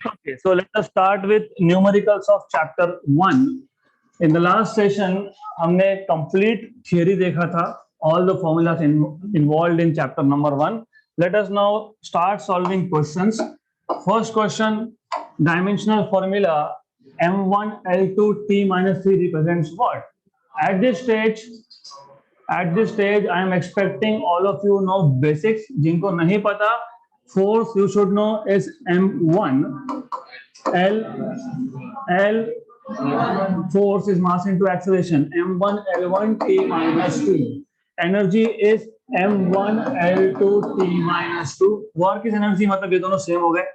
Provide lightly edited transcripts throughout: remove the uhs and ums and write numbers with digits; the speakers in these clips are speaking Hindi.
Okay, so let us start with numericals of chapter 1. In the last session, हमने complete theory देखा था, all the formulas involved in chapter number 1. Let us now start solving questions. First question, dimensional formula m1 l2 t minus 3 represents what? At this stage, I am expecting all of you know basics. जिनको नहीं पता, force you should know is m1 l force is mass into acceleration, m1 l1 t minus 2. Energy is m1 l2 t minus 2. work is energy, मतलब ये दोनों सेम हो गए,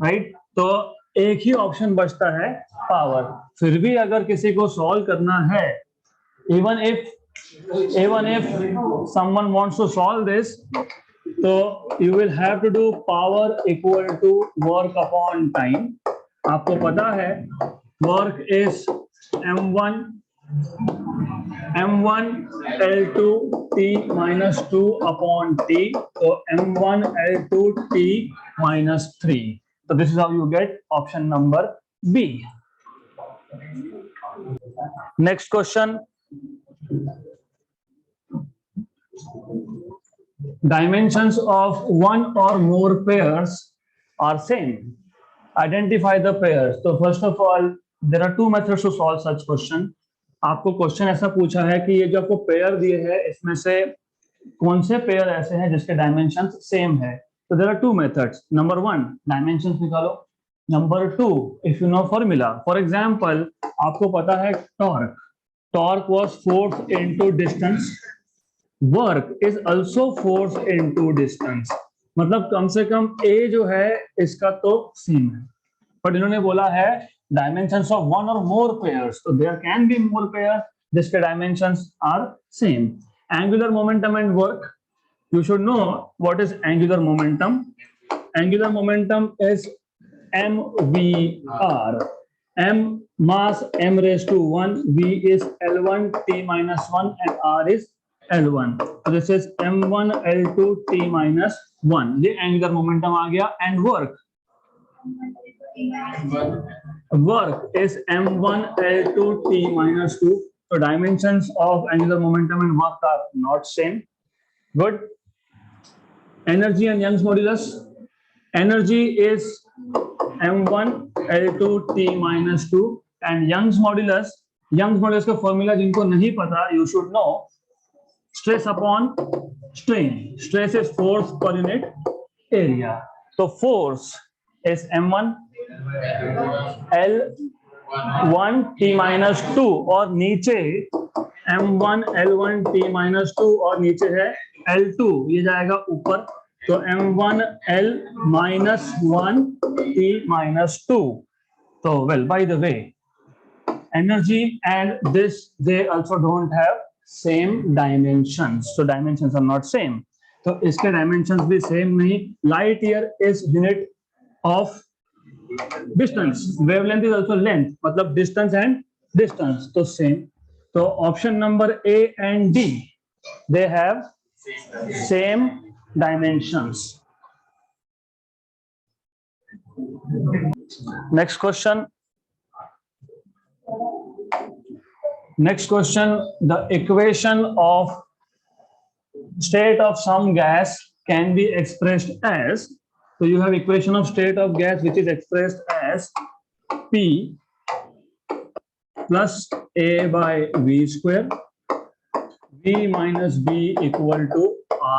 राइट? तो एक ही ऑप्शन बचता है पावर. फिर भी अगर किसी को सॉल्व करना है, even if someone wants to solve this, so you will have to do power equal to work upon time. आपको पता है work is m1 l2 t minus 2 upon t, so m1 l2 t minus 3. So this is how you get option number B. Next question. Dimensions of one or more pairs are same. Identify the pairs. So first of all, there are two methods to solve such question. आपको क्वेश्चन ऐसा पूछा है कि ये जो आपको पेयर दिए हैं, इसमें से कौन से पेयर ऐसे हैं जिसके डायमेंशंस सेम है. तो there are two methods. Number 1, dimensions निकालो. Number 2, if you know formula. For example, आपको पता है torque was force into distance. work is also force into distance. मतलब कम से कम a जो है इसका तो सेम है, बट इन्होंने बोला है dimensions of one or more pairs, so there can be more pairs जिसके dimensions are same. Angular momentum and work, you should know what is angular momentum. Angular momentum is mvr. m mass m raised to 1, v is l1 t minus 1 and r is l1. so this is m1 l2 t minus 1. ये angular momentum आ गया. and work is m1 l2 t minus 2. so dimensions of angular momentum and work are not same. Good. Energy and Young's modulus. Energy is m1 l2 t minus 2 and Young's modulus का फॉर्मूला जिनको नहीं पता, you should know stress upon strain. Stress is force per unit area. So force is m1 l1 t minus 2 और नीचे m1 l1 t minus 2 और नीचे है l2, ये जाएगा ऊपर. तो m1 l minus 1 t minus 2. So well, by the way, energy and this, they also don't have same dimensions, so dimensions are not same. तो इसके dimensions भी same नहीं. light year is unit of distance. wavelength is also length, मतलब distance and distance, तो same. तो option number A and D, they have same dimensions. Next question. The equation of state of some gas can be expressed as, so you have equation of state of gas which is expressed as P plus A by V square, V minus B equal to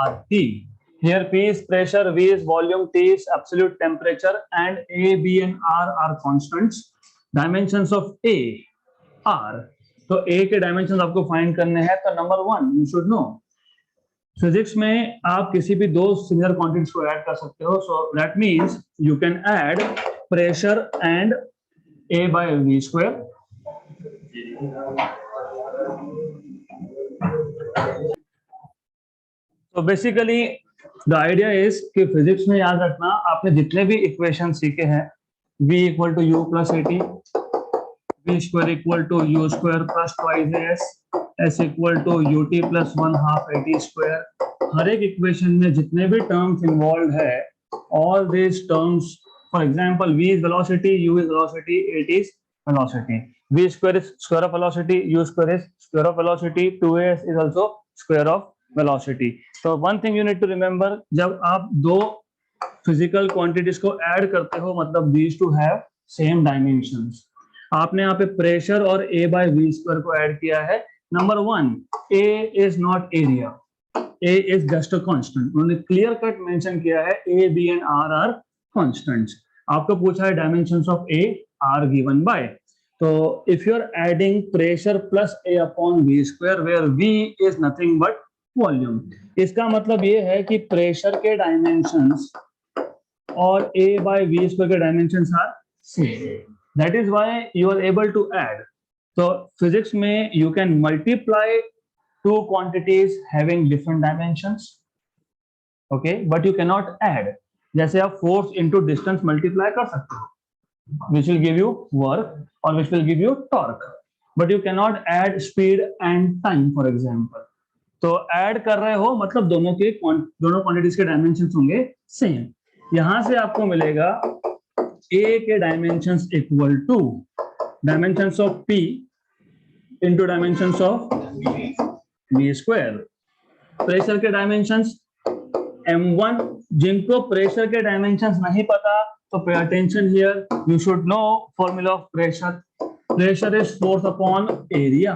RT. Here P is pressure, V is volume, T is absolute temperature, and A, B and R are constants. Dimensions of A are, तो A के dimensions आपको find करने हैं. तो number 1 you should know. Physics में आप किसी भी दो similar quantities को add कर सकते हो. So that means you can add pressure and A by V square. So basically the idea is कि physics में याद रखना, आपने जितने भी equation सीखे हैं, V equal to U plus AT, V square equal to U square plus twice S, S equal to UT plus 1/2 AT square. हर एक equation में जितने भी terms involved है, all these terms For example, v is velocity, u is velocity, it is velocity. V square is square of velocity, u square is square of velocity, 2as is also square of velocity. So one thing you need to remember, जब आप दो फिजिकल क्वांटिटीज को ऐड करते हो मतलब these two have same dimensions. आपने यहाँ पे प्रेशर और a by v square को ऐड किया है. Number one, a is not area, a is just a constant. उन्होंने क्लियर कट मेंशन किया है a, b and r are constants. आपको पूछा है dimensions of a are given by. तो if you are adding pressure plus a upon v square where v is nothing but volume, इसका मतलब ये है कि प्रेशर के डायमेंशंस और a by v square के dimensions are same. That is why you are able to add. तो फिजिक्स में you can multiply two quantities having different dimensions, okay, but you cannot add. जैसे आप force into distance multiply कर सकते हो, which will give you work or which will give you torque, but you cannot add speed and time for example. तो ऐड कर रहे हो मतलब दोनों क्वांटिटीज के डायमेंशंस होंगे सेम. यहां से आपको मिलेगा a के dimensions equal to dimensions of p into dimensions of v square. Pressure के डायमेंशंस m1. जिनको प्रेशर के डायमेंशंस नहीं पता तो pay attention here, you should know formula of pressure. Pressure is force upon area.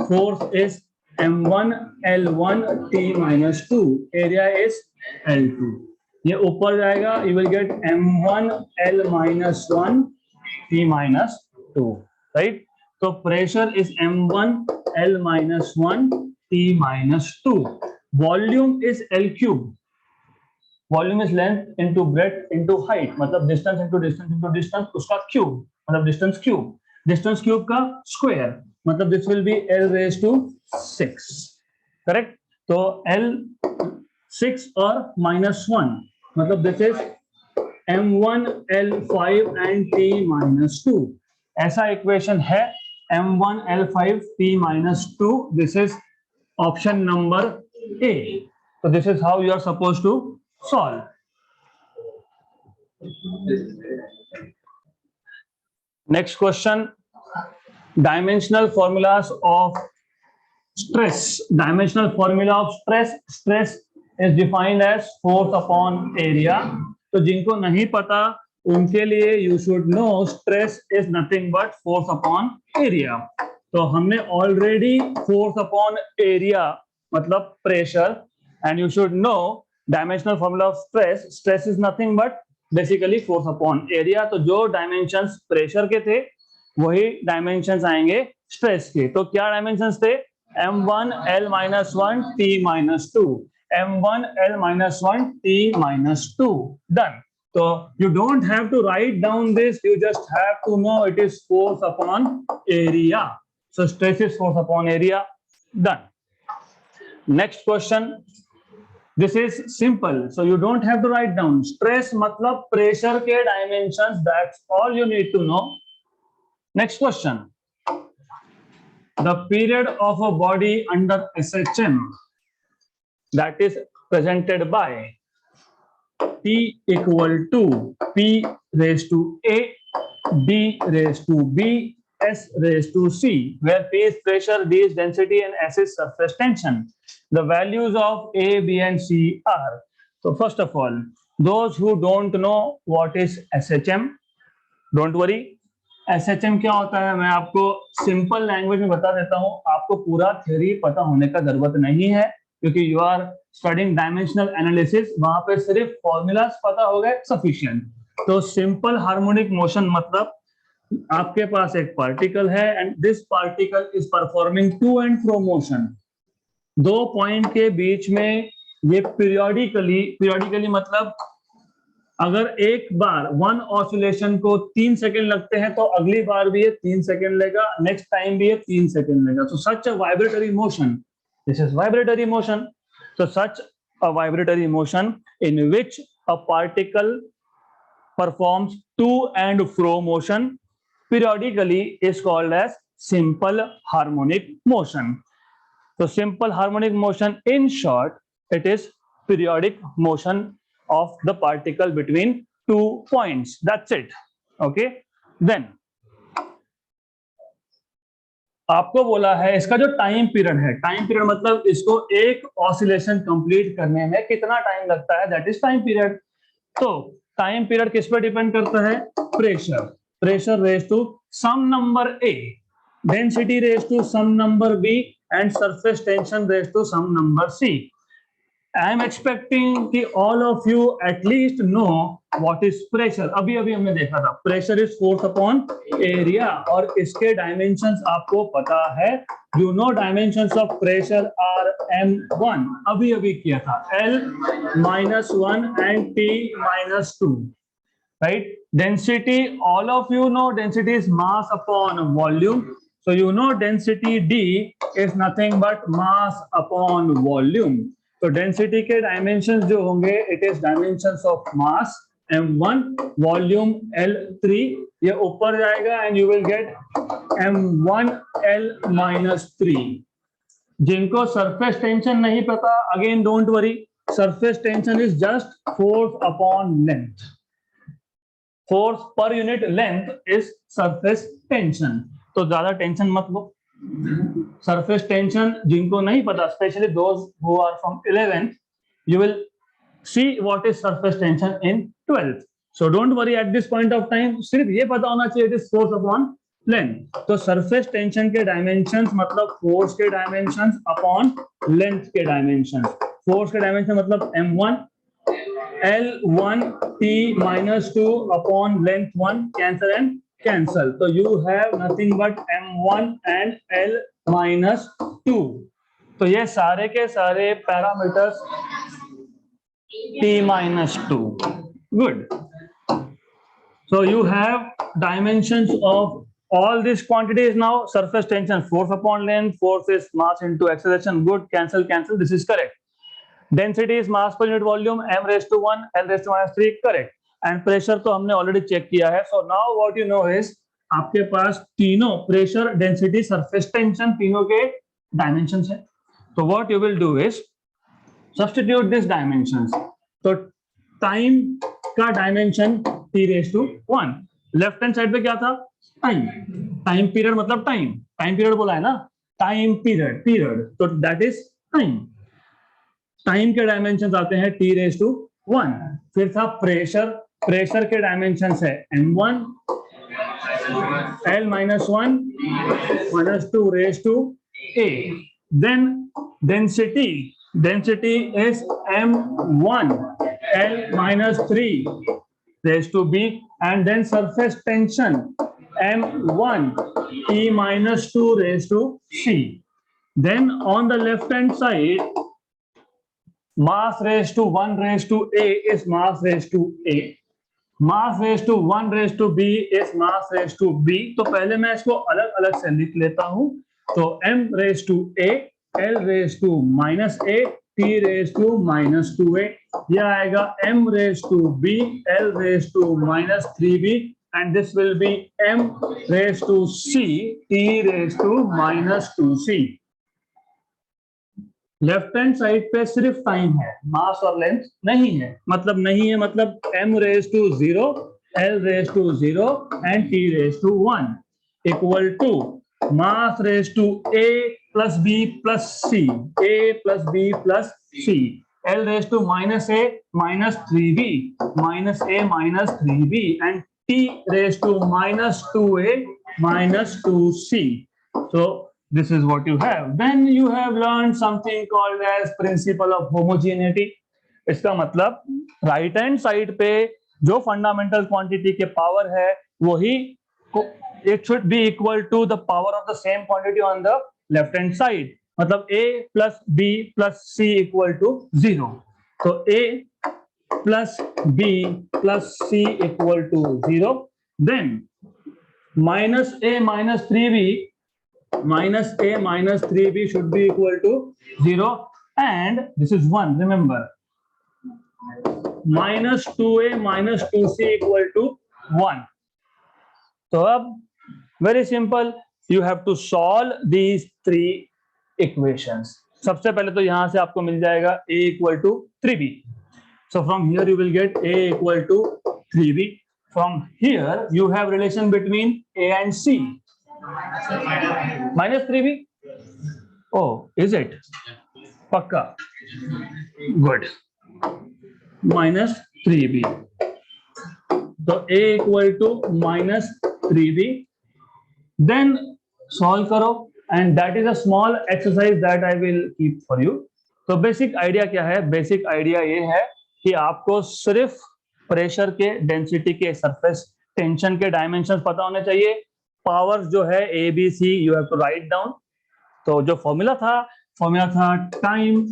Force is m1 l1 t minus 2, area is l2. ये ऊपर जाएगा, you will get m1 l minus 1 t minus 2, right. तो pressure is m1 l minus 1 t minus 2. Volume is l cube. Volume is length into breadth into height, मतलब distance into distance into distance, उसका क्यूब मतलब डिस्टेंस क्यूब. डिस्टेंस क्यूब का स्क्वायर मतलब this will be l raised to 6, correct. तो l 6 और -1 मतलब this is m1 l5 and t minus 2. ऐसा इक्वेशन है m1 l5 t minus 2. This is option number A. So this is how you are supposed to solve. Next question, dimensional formulas of stress. Dimensional formula of stress. Stress is defined as force upon area. तो जिनको नहीं पता उनके लिए you should know stress is nothing but force upon area. तो हमने already force upon area मतलब pressure, and you should know dimensional formula of stress. Stress is nothing but basically force upon area. तो जो dimensions pressure के थे वही dimensions आएंगे stress के. तो क्या dimensions थे? m1 l minus 1 t minus 2, m1 l minus 1 t minus 2. Done. So you don't have to write down this, you just have to know it is force upon area. So stress is force upon area. Done. Next question. This is simple, so you don't have to write down. Stress मतलब pressure के dimensions. That's all you need to know. Next question. The period of a body under SHM that is presented by T equal to P raised to A, D raised to B, S raised to C, where P is pressure, D is density, and S is surface tension. The values of A, B, and C are. So first of all, those who don't know what is SHM, don't worry. SHM क्या होता है मैं आपको सिंपल लैंग्वेज में बता देता हूँ. आपको पूरा थ्योरी पता होने का जरूरत नहीं है क्योंकि you are studying dimensional analysis. वहां पर सिर्फ फॉर्मूलाज पता हो गए सफिशिएंट. तो सिंपल हार्मोनिक मोशन मतलब आपके पास एक पार्टिकल है and this particle is performing to and fro motion. दो पॉइंट के बीच में ये पीरियोडिकली मतलब अगर एक बार वन ऑसिलेशन को 3 सेकंड लगते हैं तो अगली बार भी ये 3 सेकंड लेगा, नेक्स्ट टाइम भी ये 3 सेकंड लेगा. So such a vibratory motion, this is vibratory motion. So such a vibratory motion in which a particle performs to and fro motion periodically is called as simple harmonic motion. So simple harmonic motion, in short, it is periodic motion of the particle between 2 points. That's it. Okay. Then आपको बोला है इसका जो टाइम पीरियड है, टाइम पीरियड मतलब इसको एक ऑसिलेशन कंप्लीट करने में कितना टाइम लगता है, दैट इज टाइम पीरियड. तो टाइम पीरियड किस पर डिपेंड करता है? Pressure. Pressure raise to some number A, density raise to some number B and surface tension raise to some number C. I am expecting कि all of you at least know what is pressure. अभी हमने देखा था pressure is force upon area और इसके dimensions आपको पता है. You know dimensions of pressure are M1. अभी किया था L minus 1 and T minus 2. Right? Density, all of you know density is mass upon volume. So you know density D is nothing but mass upon volume. तो डेंसिटी के डायमेंशंस जो होंगे, it is dimensions of mass m1, volume L3, ये ऊपर जाएगा and you will gate m1L minus 3. जिनको सरफेस टेंशन नहीं पता, again don't worry, surface tension is just force upon length. Force per unit length is surface tension. तो ज्यादा टेंशन मत लो. सरफेस टेंशन जिनको नहीं पता, specially those who are from 11th, you will see what is surface tension in 12th. So don't worry at this point of time. सिर्फ ये पता होना चाहिए it is force upon length. तो surface tension के dimensions मतलब force के dimensions upon length के dimensions. Force के dimension मतलब m1 L1 T minus 2 upon length 1, cancel and cancel. So you have nothing but m1 and L minus 2. तो ये सारे के सारे parameters T minus 2. Good. So you have dimensions of all these quantities now. Surface tension, force upon length, force is mass into acceleration. Good. Cancel. This is correct. Density is mass per unit volume, m raised to 1, L raised to minus 3. Correct. And pressure तो हमने already check किया है. So now what you know is आपके पास तीनों pressure, density, surface tension तीनों के dimensions है. So what you will do is substitute these dimensions. तो time का dimension t raised to 1. Left hand side पे क्या था? Time. Time period मतलब time. Time period बोला है ना? Time period. तो that is time. Time के dimensions आते हैं t raised to 1. फिर था प्रेशर के डायमेंशंस है m1 L minus 1 minus 2 raised to a. Then density is m1 L minus 3 raised to b, and then surface tension m1 T minus 2 raised to c. Then on the left hand side, mass raised to 1 raised to a is mass raised to a. Mass raise to 1 raise to B is mass raise to B. तो पहले मैं इसको अलग अलग से लिख लेता हूं. तो m raise to a, L raise to minus a, T raise to minus 2a. यह आएगा m raise to b, L raise to minus 3b, and this will be m raise to c, T raise to minus 2c. Left hand side पे सिर्फ टाइम है, मास और लेंथ नहीं है. मतलब m raise to 0, L raise to 0 and T raise to 1 equal to mass raise to a plus b plus c, a plus b plus c, L raise to minus a minus 3b minus a minus 3b and T raise to minus 2a minus 2c. So this is what you have. Then you have learned something called as principle of homogeneity. इसका मतलब राइट हैंड साइड पे जो फंडामेंटल क्वांटिटी के पावर है वही it should be equal to the power of the same quantity on the left hand side. मतलब a plus b plus c equal to 0. तो a plus b plus c equal to 0. Then minus a minus 3b should be equal to 0, and this is 1, remember. Minus 2a minus 2c equal to 1. So अब very simple, you have to solve these three equations. सबसे पहले तो यहां से आपको मिल जाएगा a equal to 3b. So from here you will get a equal to 3b. From here you have relation between a and c. Minus 3b. Oh, is it? Pakka. Good. Minus 3b. So a equal to minus 3b. Then solve करो, and that is a small exercise that I will keep for you. तो बेसिक आइडिया क्या है? बेसिक आइडिया ये है कि आपको सिर्फ प्रेशर के, डेंसिटी के, सरफेस टेंशन के डायमेंशंस पता होने चाहिए. पावर्स जो है A B C you have to write down. तो जो फॉर्मूला था time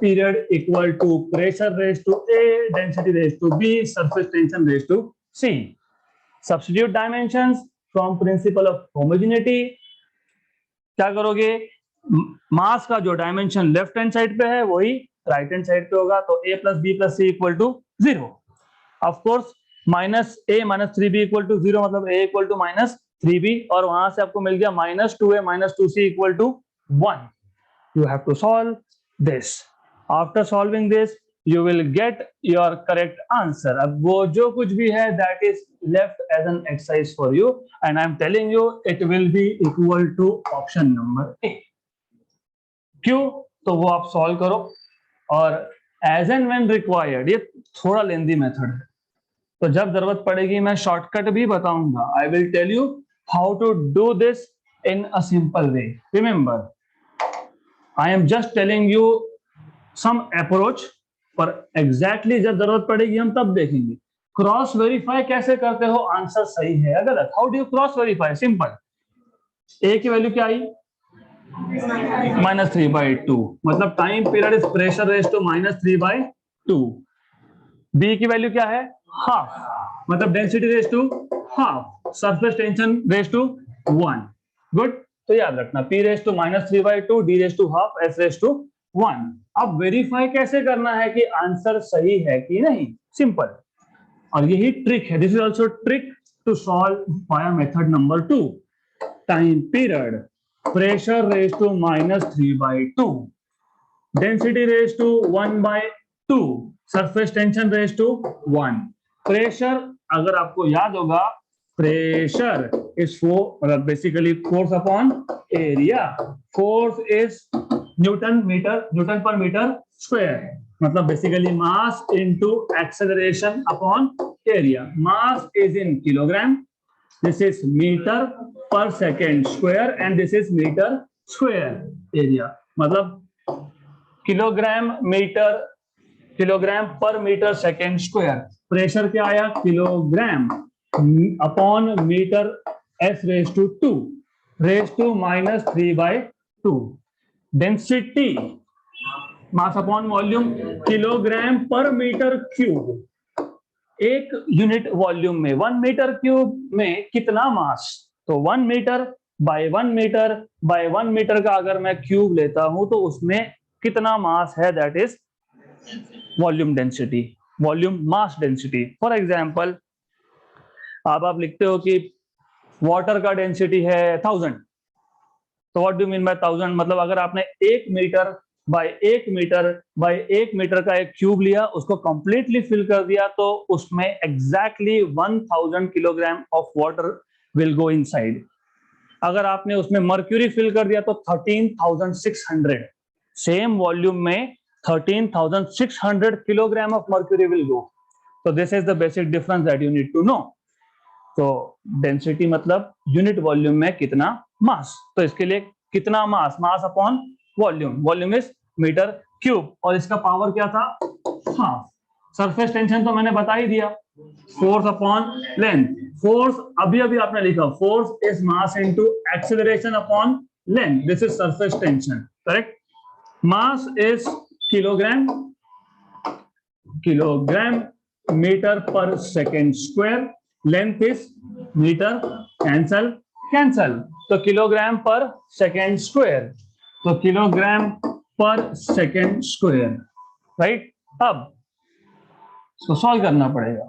period equal to pressure raise to A, density raise to B, surface tension raise to C. Substitute dimensions from principle of homogeneity. क्या करोगे? मास का जो डायमेंशन लेफ्ट हैंड साइड पे है वही राइट हैंड साइड पे होगा. तो a plus B plus C equal to 0. Of course minus A minus 3b equal to 0, मतलब a equal to minus 3b, और वहां से आपको मिल गया minus 2a minus 2c equal to 1. You have to solve this. After solving this you will get your correct answer. अब वो जो कुछ भी है that is left as an exercise for you, and I'm telling you it will be equal to option number A. क्यों? तो वो आप सॉल्व करो, और as and when required, ये थोड़ा लेंदी मेथड है, तो जब जरूरत पड़ेगी मैं शॉर्टकट भी बताऊंगा. I will tell you how to do this in a simple way. Remember, I am just telling you some approach, पर एग्जैक्टली जब जरूरत पड़ेगी हम तब देखेंगे. क्रॉस वेरीफाई कैसे करते हो? आंसर सही है या गलत? How do you cross verify? Simple. A की वैल्यू क्या आई? माइनस 3/2, मतलब time period is pressure raise to minus 3/2. B की वैल्यू क्या है? हाफ, मतलब density raise to half, surface tension raise to 1. Good. तो याद रखना, P raise to minus 3/2, D raise to half, S raise to 1. अब वेरीफाई कैसे करना है कि आंसर सही है कि नहीं? सिंपल. और यही ट्रिक है. This is also trick to solve via method number 2. Time period, pressure raise to minus 3/2, density raise to 1/2, surface tension raise to 1. Pressure, अगर आपको याद होगा, pressure is basically force upon area. Force is newton per metre square, मतलब basically mass into acceleration upon area. Mass is in kilogram, this is metre per second square, and this is metre square area, मतलब किलोग्राम पर मीटर सेकेंड स्क्वायर. प्रेशर क्या आया? Kilogram upon metre, S raise to 2 raise to minus 3/2. Density, mass upon volume, kilogram पर मीटर क्यूब. एक यूनिट वॉल्यूम में 1 मीटर क्यूब में कितना मास? तो 1 metre by 1 metre by 1 metre का अगर मैं क्यूब लेता हूं तो उसमें कितना मास है? That is volume density, volume mass density. For example, आप लिखते हो कि वाटर का डेंसिटी है 1000. तो व्हाट डू मीन बाय 1000? मतलब अगर आपने 1 metre by 1 metre by 1 metre का एक क्यूब लिया, उसको कंप्लीटली फिल कर दिया, तो उसमें exactly 1000 kilogram of water will go inside. अगर आपने उसमें मर्क्यूरी फिल कर दिया तो 13,600. सेम वॉल्यूम में 13,600 kilogram of mercury will go. तो this is the basic difference that you need to know. तो डेंसिटी मतलब यूनिट वॉल्यूम में कितना मास. तो इसके लिए कितना mass? Mass upon volume, volume is metre cube, और इसका पावर क्या था? हाफ. सरफेस टेंशन तो मैंने बता ही दिया, फोर्स अपॉन लेंथ. फोर्स अभी आपने लिखा, force is mass into acceleration upon length. This is surface tension, correct. Mass is kilogram metre per second square. Length is metre, cancel. तो किलोग्राम पर सेकेंड स्क्वायर, तो kilogram per second square, right. अब तो सॉल्व करना पड़ेगा,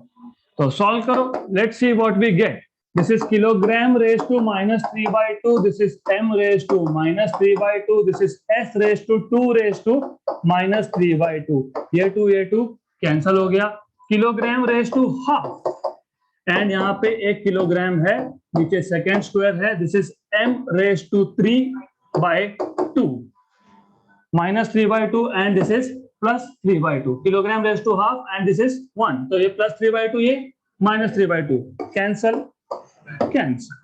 तो सॉल्व करो. Let's see what we get. This is kilogram raise to minus 3/2, this is m raise to minus 3/2, this is s raise to 2 raise to minus 3/2. ये 2 कैंसल हो गया. Kilogram raise to half, and यहाँ पे 1 किलोग्राम है, नीचे सेकेंड स्क्वायर है, this is m raise to 3/2 minus 3/2 and this is plus 3/2, kilogram raise to half and this is 1, तो ये प्लस 3/2, ये minus 3/2, cancel cancel,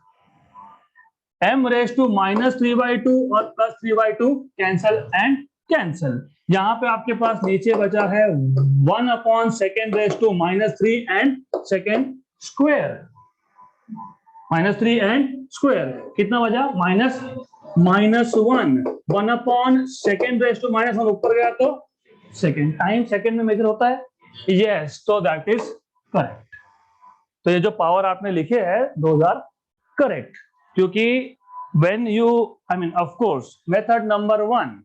m raise to minus 3/2 और प्लस 3/2 कैंसल एंड कैंसल। यहाँ पे आपके पास नीचे बचा है 1/2 raise to -3 and second square, -3 and square, कितना बचा -1, 1/2 रेज टू -1 ऊपर गया तो सेकेंड, टाइम सेकेंड में मेजर होता है, यस, तो दैट इज करेक्ट। तो ये जो पावर आपने लिखे है 2000 करेक्ट, क्योंकि when you I mean of course method number 1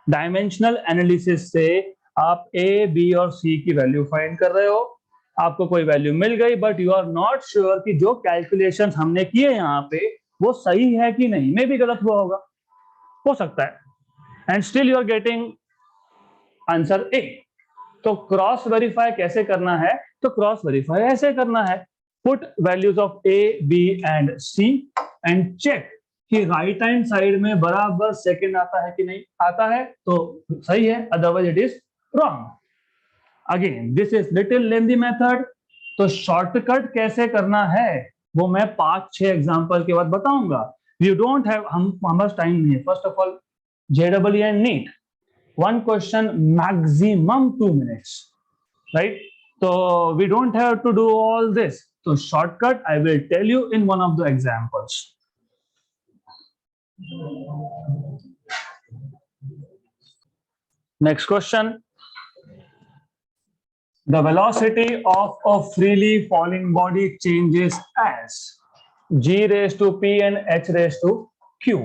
dimensional analysis से आप A, B और C की वैल्यू फाइंड कर रहे हो, आपको कोई वैल्यू मिल गई but you are not sure कि जो कैलकुलेशंस हमने किए यहाँ पे वो सही है कि नहीं, मे भी गलत हुआ होगा, हो सकता है, and still you are getting answer A। तो क्रॉस वेरीफाई कैसे करना है, तो क्रॉस वेरीफाई ऐसे करना है, put values of A, B and C and check कि राइट हैंड साइड में बराबर सेकंड आता है कि नहीं, आता है तो सही है, otherwise it is wrong. Again this is little lengthy method, तो शॉर्टकट कैसे करना है वो मैं 5-6 एग्जांपल के बाद बताऊंगा। यू डोंट हैव, हमारे टाइम नहीं है, first of all JEE and NEET, one question maximum 2 minutes, right, तो we don't have to do all this, तो shortcut I will tell you in one of the examples. Next question. The velocity of a freely falling body changes as g raised to p and h raised to q,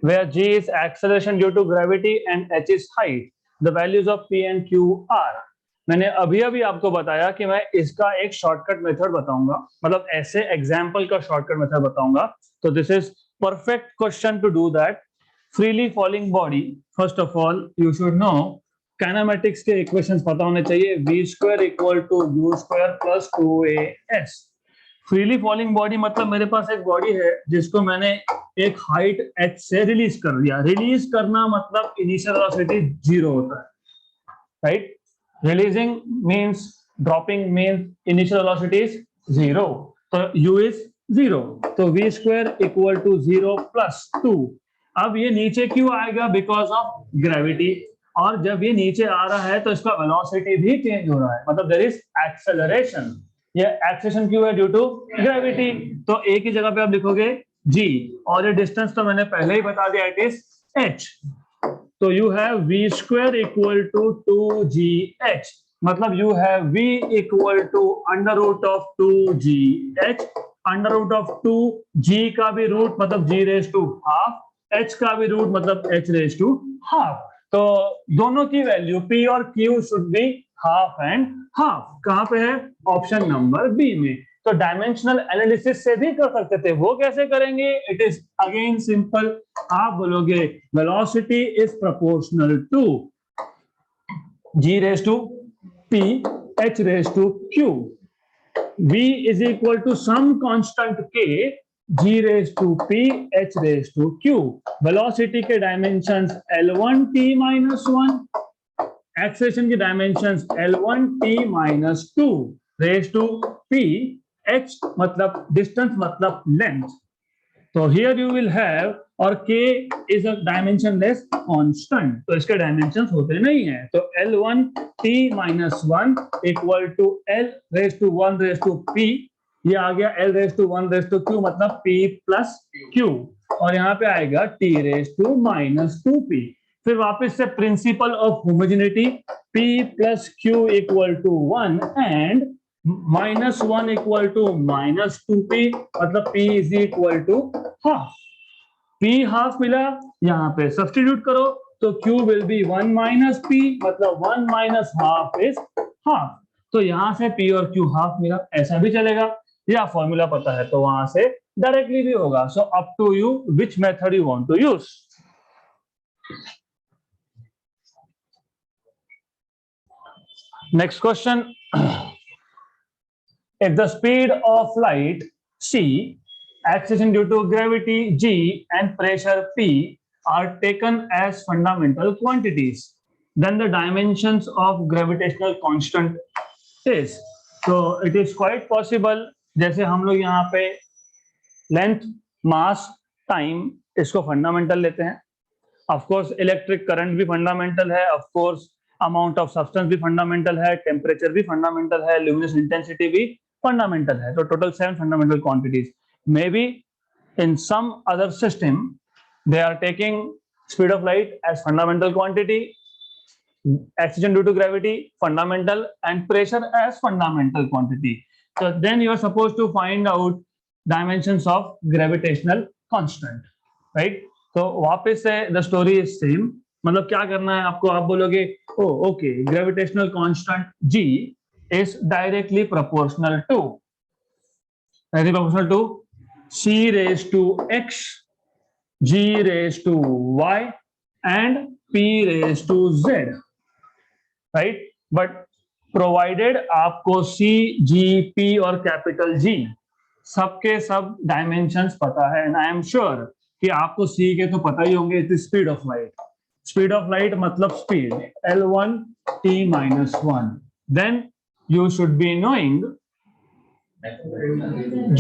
where g is acceleration due to gravity and h is height. The values of p and q are. मैंने अभी आपको बताया कि मैं इसका एक शॉर्टकट मेथड बताऊंगा, मतलब ऐसे एग्जाम्पल का शॉर्टकट मेथड बताऊंगा, तो this is perfect question to do that. Freely falling body, first of all you should know kinematics के equations पता होने चाहिए, v² = u² + 2as। Freely falling body मतलब मेरे पास एक बॉडी है जिसको मैंने एक हाइट h से रिलीज कर दिया, रिलीज करना मतलब इनिशियल वेलोसिटी 0 होता है, right, releasing means dropping means initial velocity is 0, तो u इज 0, तो v² = 0 + 2। अब ये नीचे क्यों आएगा, बिकॉज ऑफ ग्रेविटी, और जब ये नीचे आ रहा है तो इसका वेलोसिटी भी चेंज हो रहा है, मतलब देयर इज एक्सेलरेशन, ये एक्सेलरेशन क्यों है, ड्यू टू ग्रेविटी, तो एक ही जगह पे आप लिखोगे g, और ये डिस्टेंस तो मैंने पहले ही बता दिया, इट इज h, तो यू हैव v² = 2gh, मतलब you have v = √2gh, √2g का भी रूट मतलब g raise to half, h का भी रूट मतलब h रेज टू हाफ, तो दोनों की वैल्यू p और q should be half and half. कहां पे है, ऑप्शन नंबर बी में। तो डायमेंशनल एनालिसिस से भी कर सकते थे, वो कैसे करेंगे, इट इज अगेन सिंपल, आप बोलोगे velocity is proportional to g raise to p h raise to q, v is equal to some constant k, g raised to p h raised to q, velocity के dimensions L1 t minus 1, acceleration की dimensions L1 t minus 2 raised to p, h मतलब distance मतलब length, तो here you will have, और k is a dimensionless constant, तो इसके dimensions होते नहीं है, तो L1 t minus 1 = L raised to 1 raised to p, ये आ गया L raised to 1 raised to q, मतलब p plus q, और यहाँ पे आएगा t raised to minus 2p। फिर वापस से principal of homogeneity, p plus q = 1 and -1 = -2p, मतलब p is equal to half, p half मिला, यहाँ पे सब्स्टिट्यूट करो तो q will be 1 minus p, मतलब 1 minus half is half, तो यहाँ से p और q हाफ मिला, ऐसा भी चलेगा, या फॉर्मूला पता है तो वहां से डायरेक्टली भी होगा। So up to you which method you want to use. Next question, if the speed of light c, acceleration due to gravity g, and pressure p are taken as fundamental quantities, then the dimensions of gravitational constant is. So it is quite possible, जैसे हम लोग यहाँ पे लेंथ, मास, टाइम इसको फंडामेंटल लेते हैं. ऑफ कोर्स इलेक्ट्रिक करंट भी फंडामेंटल है, of course amount of substance भी फंडामेंटल है, टेम्परेचर भी फंडामेंटल है, ल्यूमिनस इंटेंसिटी भी फंडामेंटल है. तो total 7 fundamental quantities. May be in some other system they are taking speed of light as fundamental quantity, acceleration due to gravity fundamental, and pressure as fundamental quantity. So then you are supposed to find out dimensions of gravitational constant, right? तो वापस से the story is same. मतलब क्या करना है आपको, आप बोलोगे oh okay, gravitational constant g is directly proportional to c raised to x, g raised to y, and p raised to z, right? But provided आपको c, g, p और कैपिटल G सबके सब डायमेंशंस पता है, एंड आई एम श्योर कि आपको c के तो पता ही होंगे. It is speed of light. Speed of light मतलब speed L1 t minus 1. Then you should be knowing g.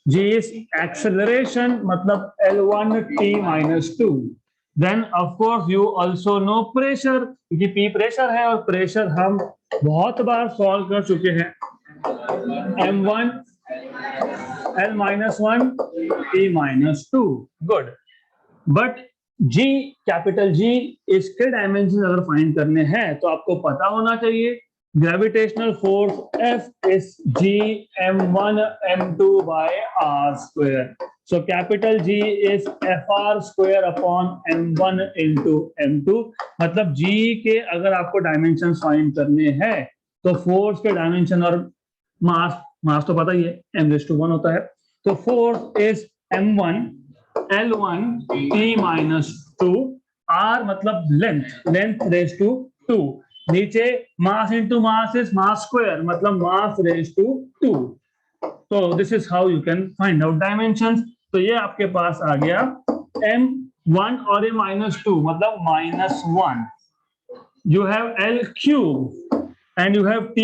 G is acceleration, matlab L1 t minus 2. Then of course you also know pressure, क्योंकि P प्रेशर है और प्रेशर हम बहुत बार सॉल्व कर चुके हैं. M1 L minus 1 T minus 2. Good. But G, capital G, इसके डायमेंशन अगर फाइंड करने हैं तो आपको पता होना चाहिए gravitational force F is G m1 m2 by r square. So capital G is Fr square upon m1 into m2. मतलब G के अगर आपको डायमेंशन फाइंड करने हैं तो फोर्स के डायमेंशन और मास तो पता ही है, m⁻1 होता है. तो force is m1 L1 t minus 2, r मतलब लेंथ रेज टू 2. नीचे mass into mass is mass square, मतलब मास रेज टू 2. तो this is how you can find out dimensions. तो ये आपके पास आ गया m1 और ये -2 मतलब -1. You have L cube and you have t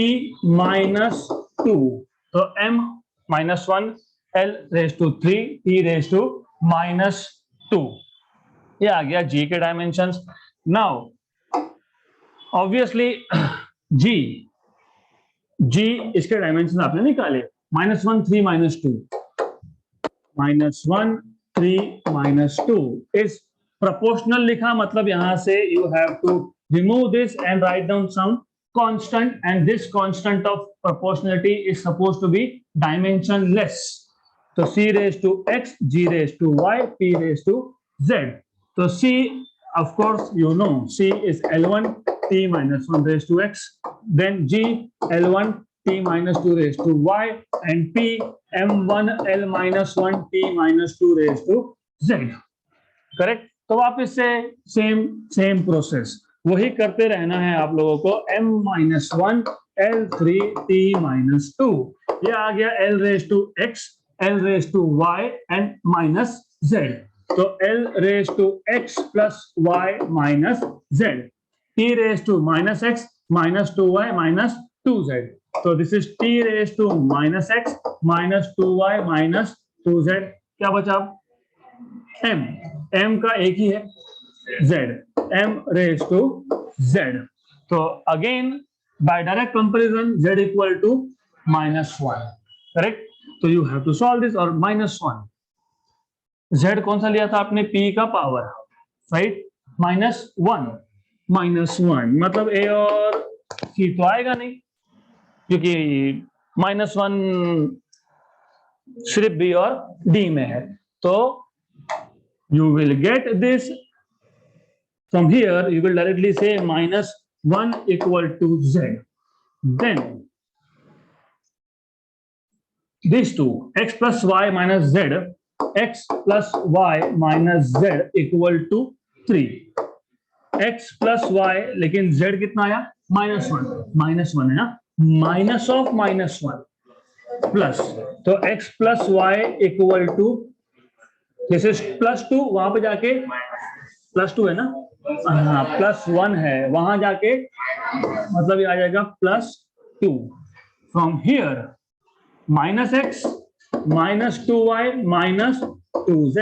-2. तो m-1 L raise to 3 t raise to -2. ये आ गया g के डायमेंशंस. नाउ ऑब्वियसली G इसके डायमेंशन आपने निकाले. -1 3 -2, -1 3 -2 इज प्रोपोर्शनल लिखा, मतलब यहां से you have to remove this and write down some constant, and this constant of proportionality is supposed to be dimensionless. तो c raised to x, g raised to y, p raised to z. तो c, of course you know, c is L1 t minus 1 raised to x, then g L1 t minus 2 raised to y, and p m1 L minus 1 t minus 2 raised to z. Correct. तो वापस से सेम प्रोसेस वही करते रहना है आप लोगों को. m-1 L3 t minus 2, ये आ गया L raised to x, L raised to y and minus z. तो L raised to x plus y minus z, t raised to minus x minus 2y minus 2z. तो this is t raised to minus x minus 2y minus 2z. क्या बचा? m का एक ही है, z, m raised to z. तो again by direct comparison z equal to -1. Correct. तो you have to solve this. और -1 z कौन सा लिया था आपने? p का पावर, राइट. -1 मतलब a और c तो आएगा नहीं, क्योंकि -1 सिर्फ b और d में है. तो you will get this from here. You will directly say -1 equal to z. Then these two, x plus y minus z, x plus y minus z equal to 3. x plus y, लेकिन z कितना आया? -1 है ना, minus of -1. प्लस, तो x plus y equal to, this is +2, वहां पे जाके +2 है ना, हाँ +1 है, वहां जाके मतलब ये आ जाएगा +2. From here -x -2y -2z.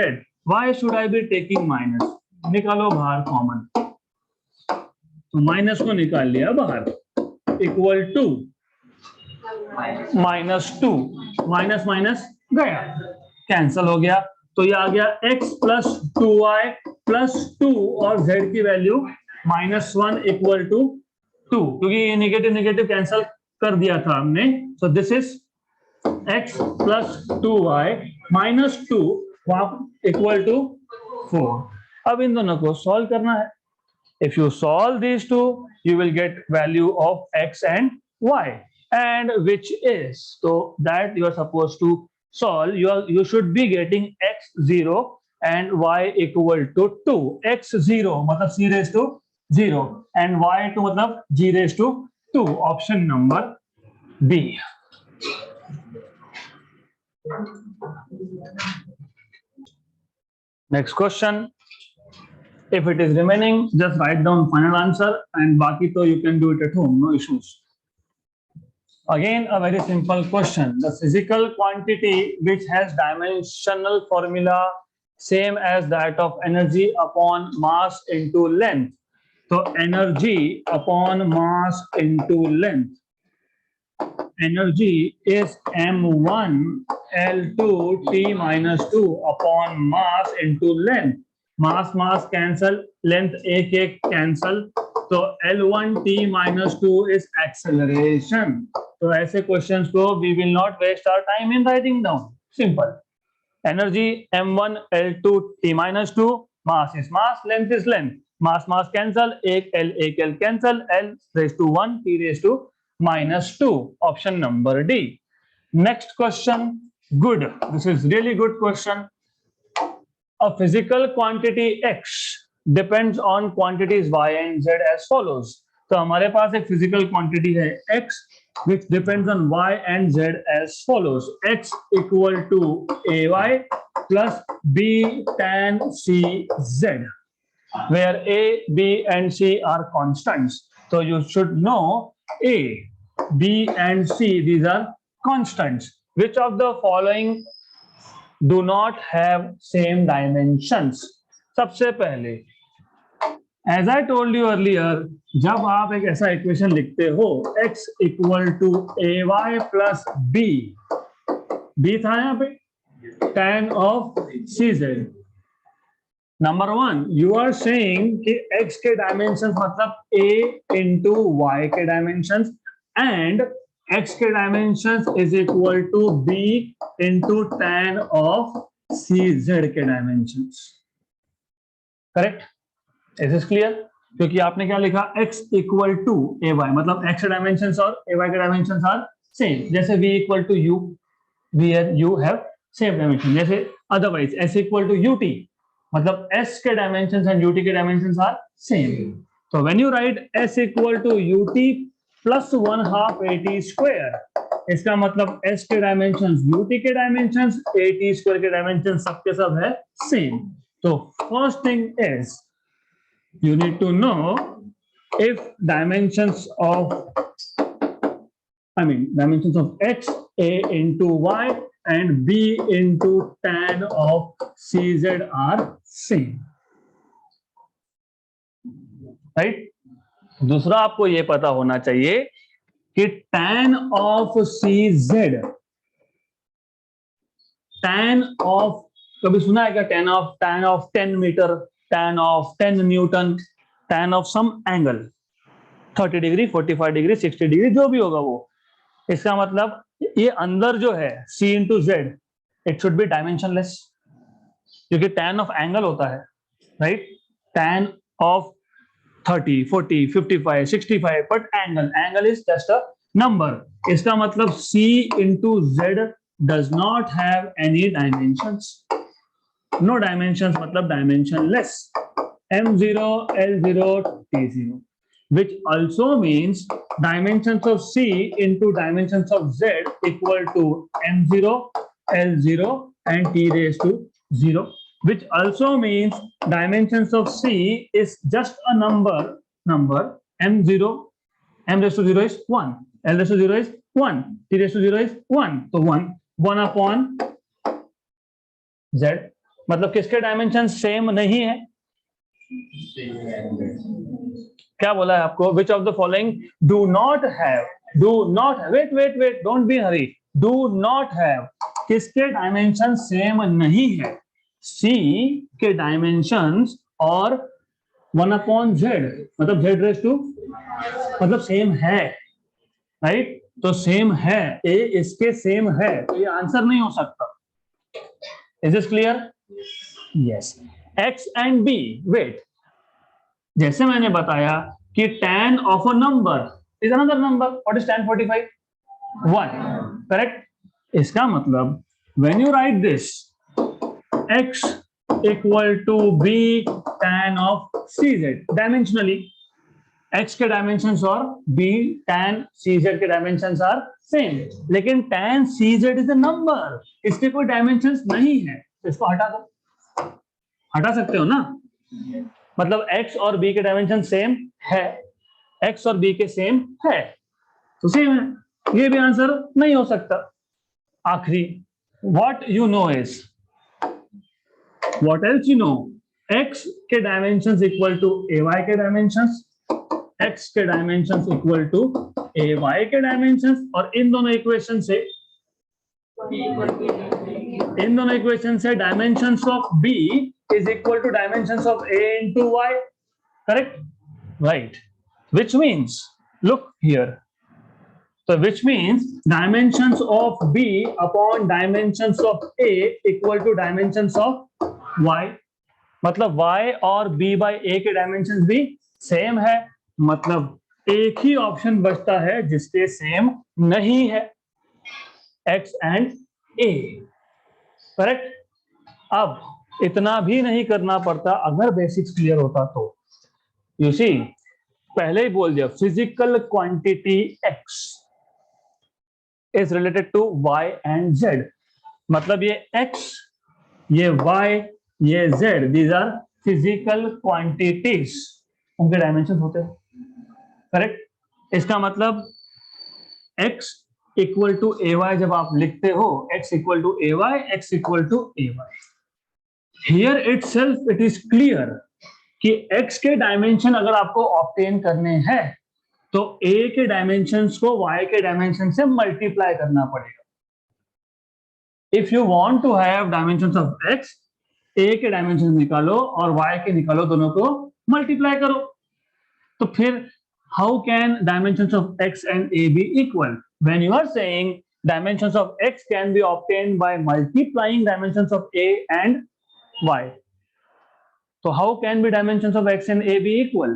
Why should I be taking minus? निकालो बाहर कॉमन, तो माइनस को निकाल लिया बाहर, इक्वल टू -2, माइनस माइनस गया, कैंसल हो गया, तो ये आ गया x प्लस 2y प्लस 2 और z की वैल्यू -1 इक्वल टू 2, क्योंकि ये नेगेटिव नेगेटिव कैंसल कर दिया था हमने. So this is x plus 2y minus 2 equal to 4. अब इन दोनों को सॉल्व करना है. If you solve these two, you will get value of x and y, and which is, so that you are supposed to solve. You should be getting x0 and y equal to 2. x0 मतलब c raised to 0 and y2 मतलब g raised to 2. Option number B. Next question. If it is remaining, just write down final answer, and baki to you can do it at home, no issues. Again, a very simple question. The physical quantity which has dimensional formula same as that of energy upon mass into length. So energy upon mass into length. Energy is m1 L2 T minus 2 upon mass into length. Mass cancel, length एक एक कैंसल, तो L1 T minus 2 is acceleration. तो ऐसे क्वेश्चंस को we will not waste our time in writing down. Simple. Energy m1 L2 T minus 2, mass is mass, length is length. Mass cancel, एक L cancel, L raised to 1 T raised to -2. Option number D. Next question. Good. This is really good question. A physical quantity x depends on quantities y and z as follows. तो हमारे पास एक physical quantity है x which depends on y and z as follows. X equal to ay plus b tan c z, where a, b and c are constants. So you should know a, b and c, these are constants. Which of the following do not have same dimensions? सबसे पहले, as I told you earlier, जब आप एक ऐसा इक्वेशन लिखते हो x equal to ay plus b था यहाँ पे tan of cz. नंबर 1, यू आर सेइंग कि x के डायमेंशंस मतलब a इंटू y के डायमेंशंस एंड x के dimensions is equal to b into tan of cz के dimensions. Correct? Is this clear? क्योंकि आपने क्या लिखा, x इक्वल टू ay, मतलब x के डायमेंशंस और ay के डायमेंशंस आर सेम. जैसे v equal to u, where u have same dimension. जैसे otherwise s equal to ut, मतलब s के डायमेंशंस एंड ut के डायमेंशंस आर सेम. तो when you write s equal to ut plus 1/2 at square, इसका मतलब s के डायमेंशंस ut के डायमेंशंस at स्क्वायर के डायमेंशंस सबके सब है सेम. तो first thing is you need to know if dimensions of x, a into y and b into tan of cz are same, right? दूसरा आपको ये पता होना चाहिए कि tan of cz, tan of, कभी सुना है क्या tan of 10 metre, tan of 10 newton, tan of some angle 30 degree, 45 degree, 60 degree, जो भी होगा वो. इसका मतलब ये अंदर जो है c into z, it should be dimensionless, क्योंकि tan ऑफ एंगल होता है, right? tan of 30, 40, 55, 65, but angle is just a number. इसका मतलब c into z does not have any dimensions. No dimensions मतलब dimensionless. m0 l0 t0. which also means dimensions of C into dimensions of Z equal to M0, L0 and T raised to 0, which also means dimensions of C is just a number M0, M raised to 0 is 1, L raised to 0 is 1, T raised to 0 is 1, तो 1 upon Z, मतलब किसके डायमेंशन सेम नहीं है? क्या बोला है आपको? Which of the following do not have, wait don't be hurry, do not have, किसके डायमेंशन सेम नहीं है? सी के डायमेंशंस और 1 अपॉन जेड, मतलब जेड रेज टू, मतलब सेम है, राइट? तो सेम है, ए इसके सेम है, तो ये आंसर नहीं हो सकता. Is this clear? Yes. X and b, wait, जैसे मैंने बताया कि tan of a number is another number. What is tan 45? 1. Correct? इसका मतलब when you write this, x equal to b tan of cz dimensionally, x के डायमेंशंस और b tan cz के डायमेंशंस आर सेम, लेकिन tan cz is a number, इसके कोई डायमेंशंस नहीं है, तो इसको हटा दो. हटा सकते हो ना? मतलब x और b के डायमेंशन सेम है, x और b के सेम है, तो सेम है, ये भी आंसर नहीं हो सकता. आखिरी, what you know is, what else you know, x के डायमेंशंस इक्वल टू ay के डायमेंशंस, x के डायमेंशंस इक्वल टू ay के डायमेंशंस, और इन दोनों इक्वेशन से dimensions of b is equal to dimensions of a into y, correct? Right. Which means, look here, so which means dimensions of b upon dimensions of a equal to dimensions of y, मतलब y और b by a के डायमेंशंस भी सेम है, मतलब एक ही ऑप्शन बचता है जिसके सेम नहीं है, x and a, करेक्ट? अब इतना भी नहीं करना पड़ता अगर बेसिक्स क्लियर होता तो. यू सी, पहले ही बोल दिया, physical quantity x is related to y and z, मतलब ये x, ये y, ये z, these are physical quantities, उनके डायमेंशन होते हैं, करेक्ट? इसका मतलब x इक्वल टू ay जब आप लिखते हो, x equal to ay, x equal to ay, Here itself it is clear कि x के डायमेंशन अगर आपको ऑब्टेन करने हैं तो a के डायमेंशंस को y के डायमेंशन से मल्टीप्लाई करना पड़ेगा. If you want to have dimensions of x, a के डायमेंशन निकालो और y के निकालो, दोनों को मल्टीप्लाई करो, तो फिर how can dimensions of x and a be equal? When you are saying dimensions of x can be obtained by multiplying dimensions of a and y, तो how can be dimensions of x and a be equal?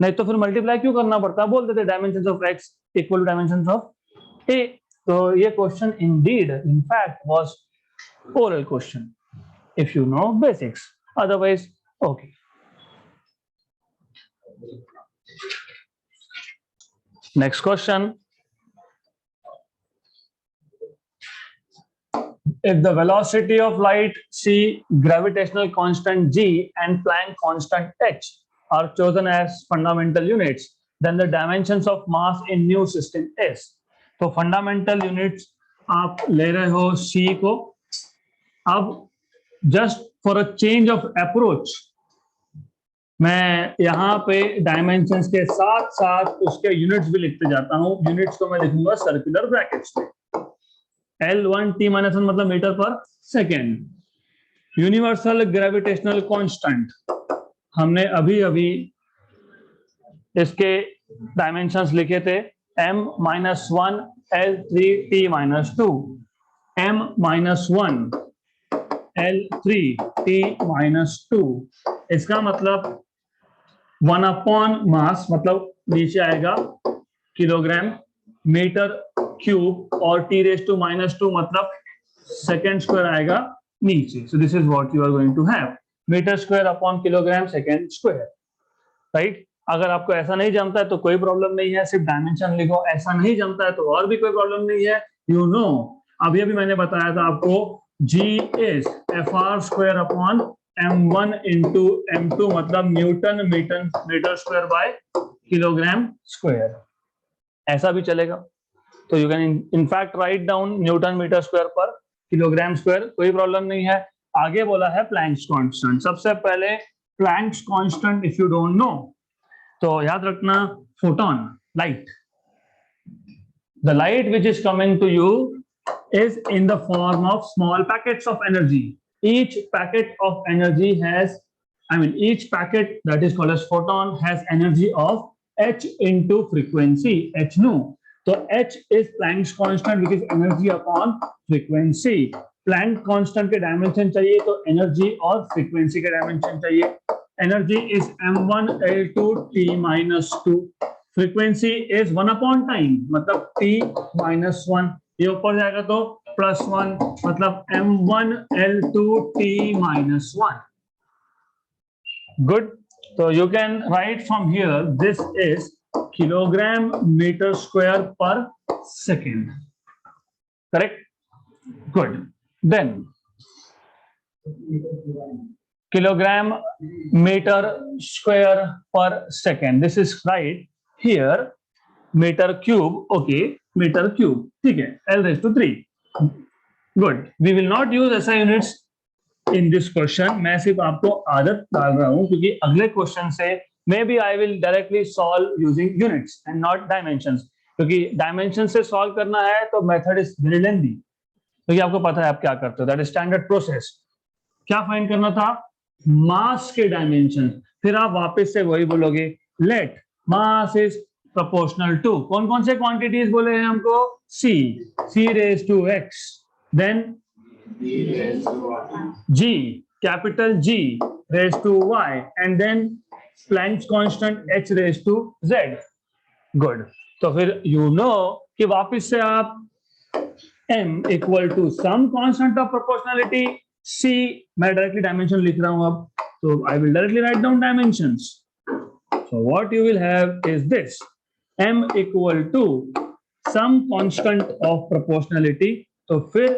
नहीं तो फिर मल्टीप्लाई क्यों करना पड़ता? बोल देते dimensions of x equal to dimensions of a. तो ये question indeed in fact was oral question if you know basics, otherwise okay. Next question, if the velocity of light c, gravitational constant g and Planck constant h are chosen as fundamental units, then the dimensions of mass in new system is. तो fundamental units आप ले रहे हो c को. अब just for a change of approach मैं यहाँ पे डायमेंशंस के साथ साथ उसके यूनिट्स भी लिखते जाता हूँ. यूनिट्स को मैं लिखूंगा सर्कुलर ब्रैकेट्स में. L1 T minus 1 मतलब metre per second. Universal gravitational constant, हमने अभी अभी इसके डायमेंशंस लिखे थे, m-1 L3 T minus 2, m-1 L3 T minus 2. इसका मतलब 1 अपॉन मास, मतलब नीचे आएगा किलोग्राम, मीटर क्यूब, और t रेज टू -2 मतलब सेकेंड स्क्वायर आएगा नीचे. So this is what you are going to have, metre square upon kilogram second square, right? अगर आपको ऐसा नहीं जमता है तो कोई प्रॉब्लम नहीं है, सिर्फ डायमेंशन लिखो। ऐसा नहीं जमता है तो और भी कोई प्रॉब्लम नहीं है। यू नो अभी अभी मैंने बताया था आपको, G is Fr² upon m1 into m2, मतलब newton metre square by kilogram square. ऐसा भी चलेगा, तो you can in fact write down newton metre square पर किलोग्राम स्क्वायर, कोई प्रॉब्लम नहीं है। आगे बोला है प्लैंक्स कांस्टेंट। सबसे पहले Planck's constant if you don't know, तो याद रखना, photon light, the light which is coming to you is in the form of small packets of energy. Each packet of energy has, each packet that is called as photon has energy of h into frequency, h nu. So h is Planck's constant, which is energy upon frequency. Planck constant के dimension चाहिए तो energy और frequency के dimension चाहिए। Energy is m1 L2 t minus 2. Frequency is 1 upon time, मतलब t माइनस 1, ये ऊपर जाएगा तो +1, मतलब m1 L2 t minus 1। Good, तो you can write from here this is kilogram metre square per second, correct? Good, then kilogram meter square per second, this is right here, meter cube, okay, meter cube, ठीक है, L raised to 3. Good, we will not use SI units in this question. मैं सिर्फ आपको आदत डाल रहा हूं, क्योंकि अगले क्वेश्चन से maybe I will directly solve using units and not dimensions, क्योंकि डायमेंशन से सॉल्व करना है तो मेथड इज वेरी लेंथी, क्योंकि आपको पता है आप क्या करते हो, दैट इज स्टैंडर्ड प्रोसेस। क्या फाइंड करना था? मास के डायमेंशन। फिर आप वापस से वही बोलोगे, let mass is proportional to, कौन कौन से क्वांटिटीज बोले हैं हमको? c raised to x, then g, capital G raised to y, and then Planck's constant h raised to z. Good, तो फिर यू नो कि वापस से आप m equal to some constant of proportionality, c मैं डायरेक्टली डायमेंशन लिख रहा हूं अब, तो I will directly write down dimensions. So what you will have is this, m equal to some constant of proportionality, तो फिर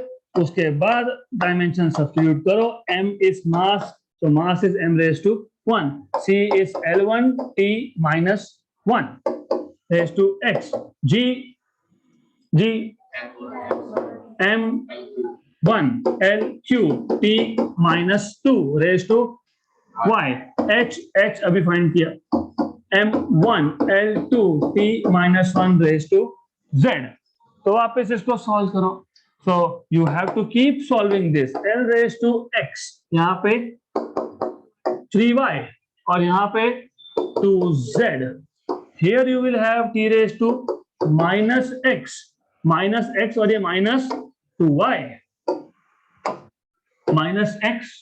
उसके बाद डायमेंशन सब्स्टिट्यूट करो। m is mass, so mass is m raised to 1, c is L1 t minus 1 raised to x, g m1 L cube t minus 2 raised to y, h अभी फाइंड किया, m1 L2 t minus 1 raised to z। तो वापस इसको सॉल्व करो, so you have to keep solving this, L raised to x, यहाँ पे 3y और यहाँ पे 2z, here you will have t raised to minus x और ये minus 2y, minus x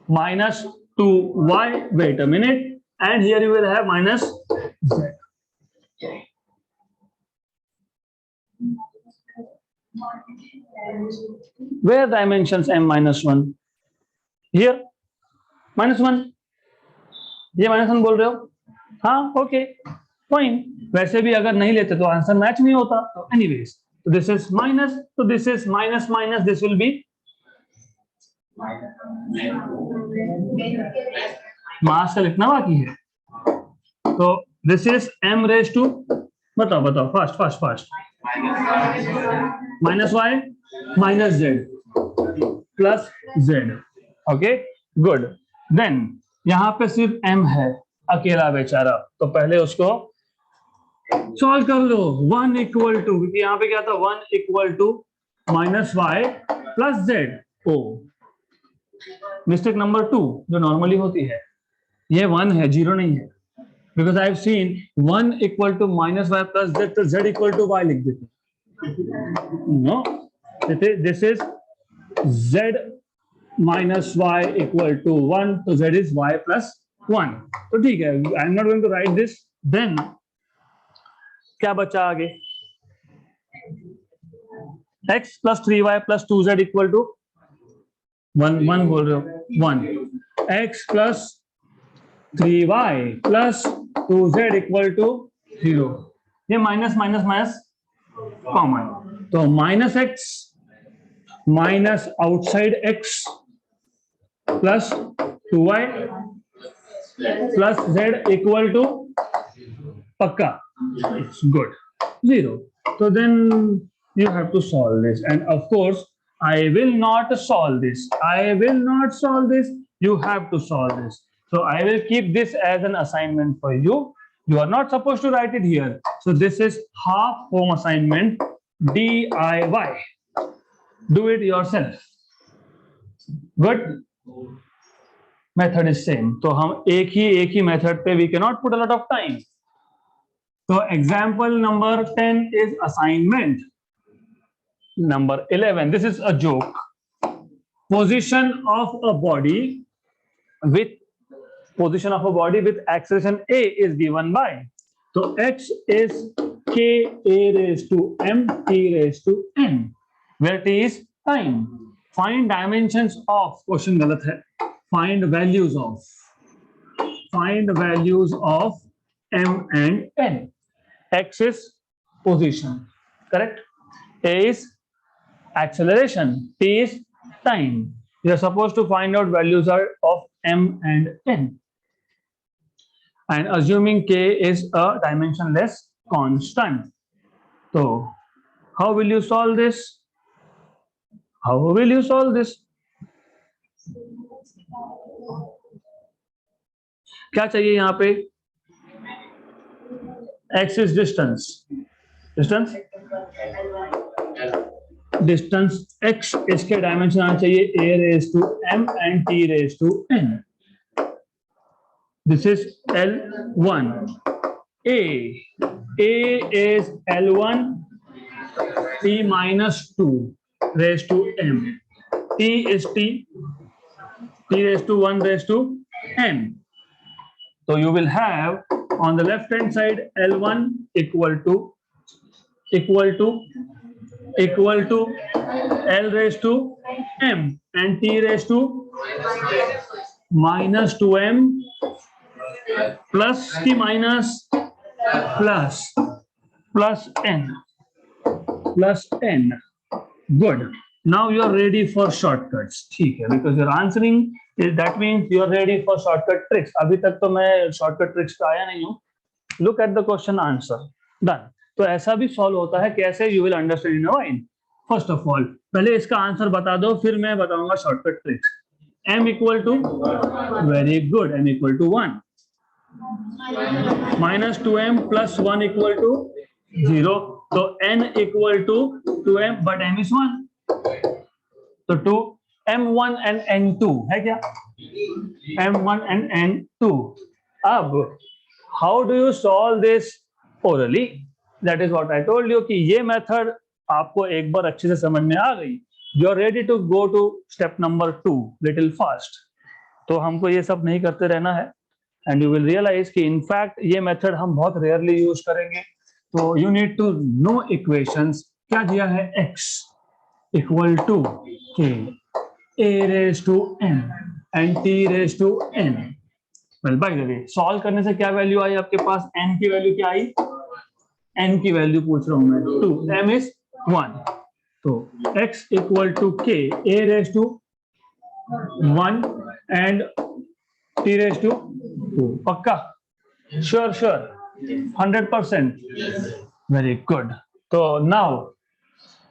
minus 2y, wait a minute, and here you will have minus z. Where dimensions m minus 1? Here minus 1, ये minus 1 बोल रहे हो? हाँ, ओके फाइन। वैसे भी अगर नहीं लेते तो आंसर मैच नहीं होता, तो एनीवेज, तो दिस इज माइनस, तो this is minus minus, this will be mass का लिखना बाकी है, तो this is m raise to, बताओ fast, minus y minus z plus z, okay good. Then यहाँ पे सिर्फ m है, अकेला बेचारा, तो पहले उसको सॉल्व कर लो। 1 इक्वल टू, क्योंकि यहाँ पे क्या था, 1 equal to minus y plus z, oh mistake number 2 जो नॉर्मली होती है, ये 1 है, 0 नहीं है, because I have seen 1 equal to minus y plus z, तो z इक्वल टू y लिख देते, no, this is z minus y equal to 1, तो z इज y प्लस 1, तो ठीक है, I am not going to write this. Then क्या बचा आगे, x plus 3y plus 2z equal to 1 बोल रहे हो, 1 x plus 3y plus 2z equal to 0, ये माइनस माइनस माइनस कॉमन, तो minus x minus outside x plus 2y plus z equal to पक्का, it's good, 0. So then you have to solve this, and of course I will not solve this. I will not solve this. You have to solve this. So I will keep this as an assignment for you. You are not supposed to write it here. So this is half home assignment, DIY. Do it yourself. Good. Method is same. तो हम एक ही method पे we cannot put a lot of time. So example number 10 is assignment. Number 11, this is a joke. Position of a body with acceleration a is given by. So x is k a raised to m t raised to n, where t is time. Find dimensions of, question गलत है, find values of m and n. X is position, correct? A is acceleration, t is time. You are supposed to find out values of m and n, and assuming k is a dimensionless constant. So how will you solve this? क्या चाहिए यहाँ पे? X is distance x, इसके डायमेंशन आना चाहिए a raised to m and t raised to n. This is L1. A is L1 t minus 2 raised to m. T is t raised to 1 raised to n. So you will have on the left hand side L1 equal to L raised to m and t raised to minus 2m plus t minus plus n. Good. Now you are ready for shortcuts. ठीक है, because you're answering, that means you are ready for shortcut tricks. अभी तक तो मैं shortcut tricks पे आया नहीं हूँ. Look at the question answer. Done. तो ऐसा भी solve होता है, कैसे? You will understand in a while. First of all, पहले इसका आंसर बता दो, फिर मैं बताऊंगा shortcut tricks. M equal to, very good, M equal to 1. Minus 2m plus 1 equal to 0. So n equal to 2m, but m is 1. तो 2 m1 and n2 है क्या? m1 and n2. अब how do you solve this orally? That is what I told you कि ये method आपको एक बार अच्छे से समझ में आ गई. You are ready to go to step number 2 little fast. तो हमको ये सब नहीं करते रहना है, and you will realize कि in fact ये method हम बहुत rarely use करेंगे. तो you need to know equations. क्या दिया है? x equal to k a raised to m and t raised to n. Well, by the way, solve करने से क्या वैल्यू आई आपके पास? n की वैल्यू क्या आई? n की वैल्यू पूछ रहा हूं मैं, 2, m is 1. तो x equal to k a raised to 1 and t raised to 2. पक्का? Sure, 100%. Very good. तो now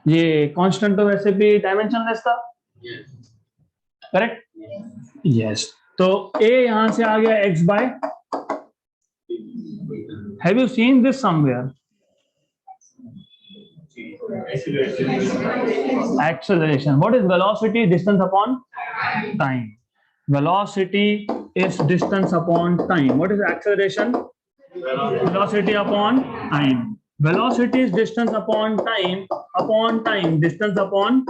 ये कांस्टेंट तो वैसे भी डायमेंशनलेस था, करेक्ट? यस. तो a यहां से आ गया x by, have you seen this somewhere? Acceleration. What is velocity? Distance upon time. Velocity is distance upon time. What is acceleration? Velocity upon time. Velocity is distance upon time, distance upon